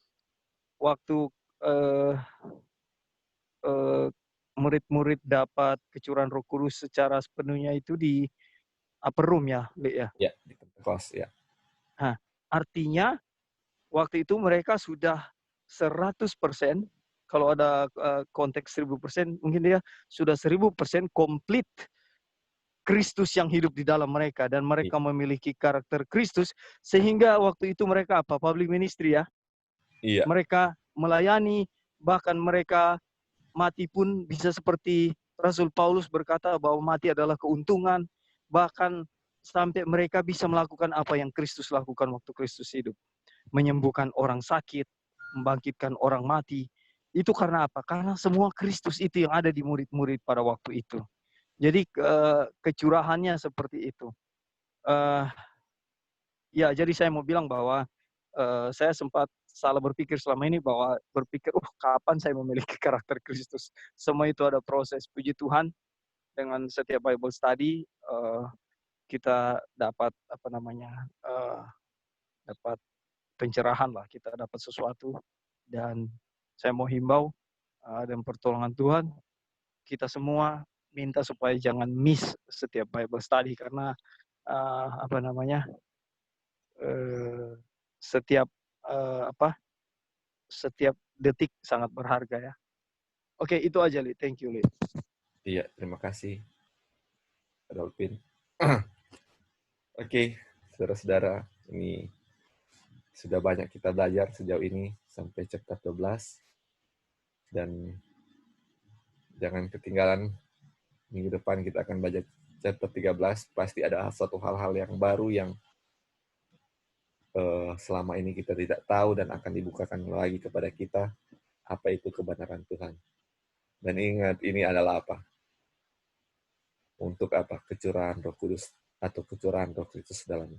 murid-murid dapat kecurahan Roh Kudus secara sepenuhnya itu di upper room ya, Le ya? Ya, di kelas ya. Nah, artinya waktu itu mereka sudah 100%, kalau ada konteks 1000%, mungkin dia sudah 1000% komplit Kristus yang hidup di dalam mereka, dan mereka memiliki karakter Kristus, sehingga waktu itu mereka apa? Public ministry ya. Iya. Mereka melayani, bahkan mereka mati pun bisa seperti Rasul Paulus berkata bahwa mati adalah keuntungan, bahkan sampai mereka bisa melakukan apa yang Kristus lakukan waktu Kristus hidup. Menyembuhkan orang sakit, membangkitkan orang mati. Itu karena apa? Karena semua Kristus itu yang ada di murid-murid pada waktu itu. Jadi kecurahannya seperti itu. Ya, jadi saya mau bilang bahwa saya sempat salah berpikir selama ini, bahwa berpikir, kapan saya memiliki karakter Kristus. Semua itu ada proses. Puji Tuhan, dengan setiap Bible study kita dapat dapat pencerahan lah, kita dapat sesuatu. Dan saya mau himbau dan pertolongan Tuhan, kita semua minta supaya jangan miss setiap Bible study, karena setiap detik sangat berharga ya. Oke, itu aja, Li. Thank you, Li. Iya, terima kasih, Dolphin. Oke, saudara-saudara, ini sudah banyak kita belajar sejauh ini sampai chapter 12. Dan jangan ketinggalan, minggu depan kita akan baca chapter 13. Pasti ada suatu hal-hal yang baru yang selama ini kita tidak tahu dan akan dibukakan lagi kepada kita, apa itu kebenaran Tuhan. Dan ingat, ini adalah apa? Untuk apa? Kecurahan Roh Kudus atau kecurahan Roh Kristus dalam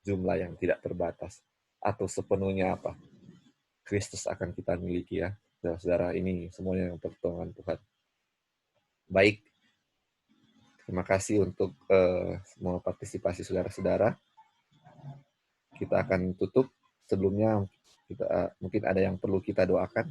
jumlah yang tidak terbatas. Atau sepenuhnya apa? Kristus akan kita miliki ya. Saudara-saudara, ini semuanya yang pertolongan Tuhan. Baik. Terima kasih untuk semua partisipasi saudara-saudara. Kita akan tutup. Sebelumnya kita mungkin ada yang perlu kita doakan.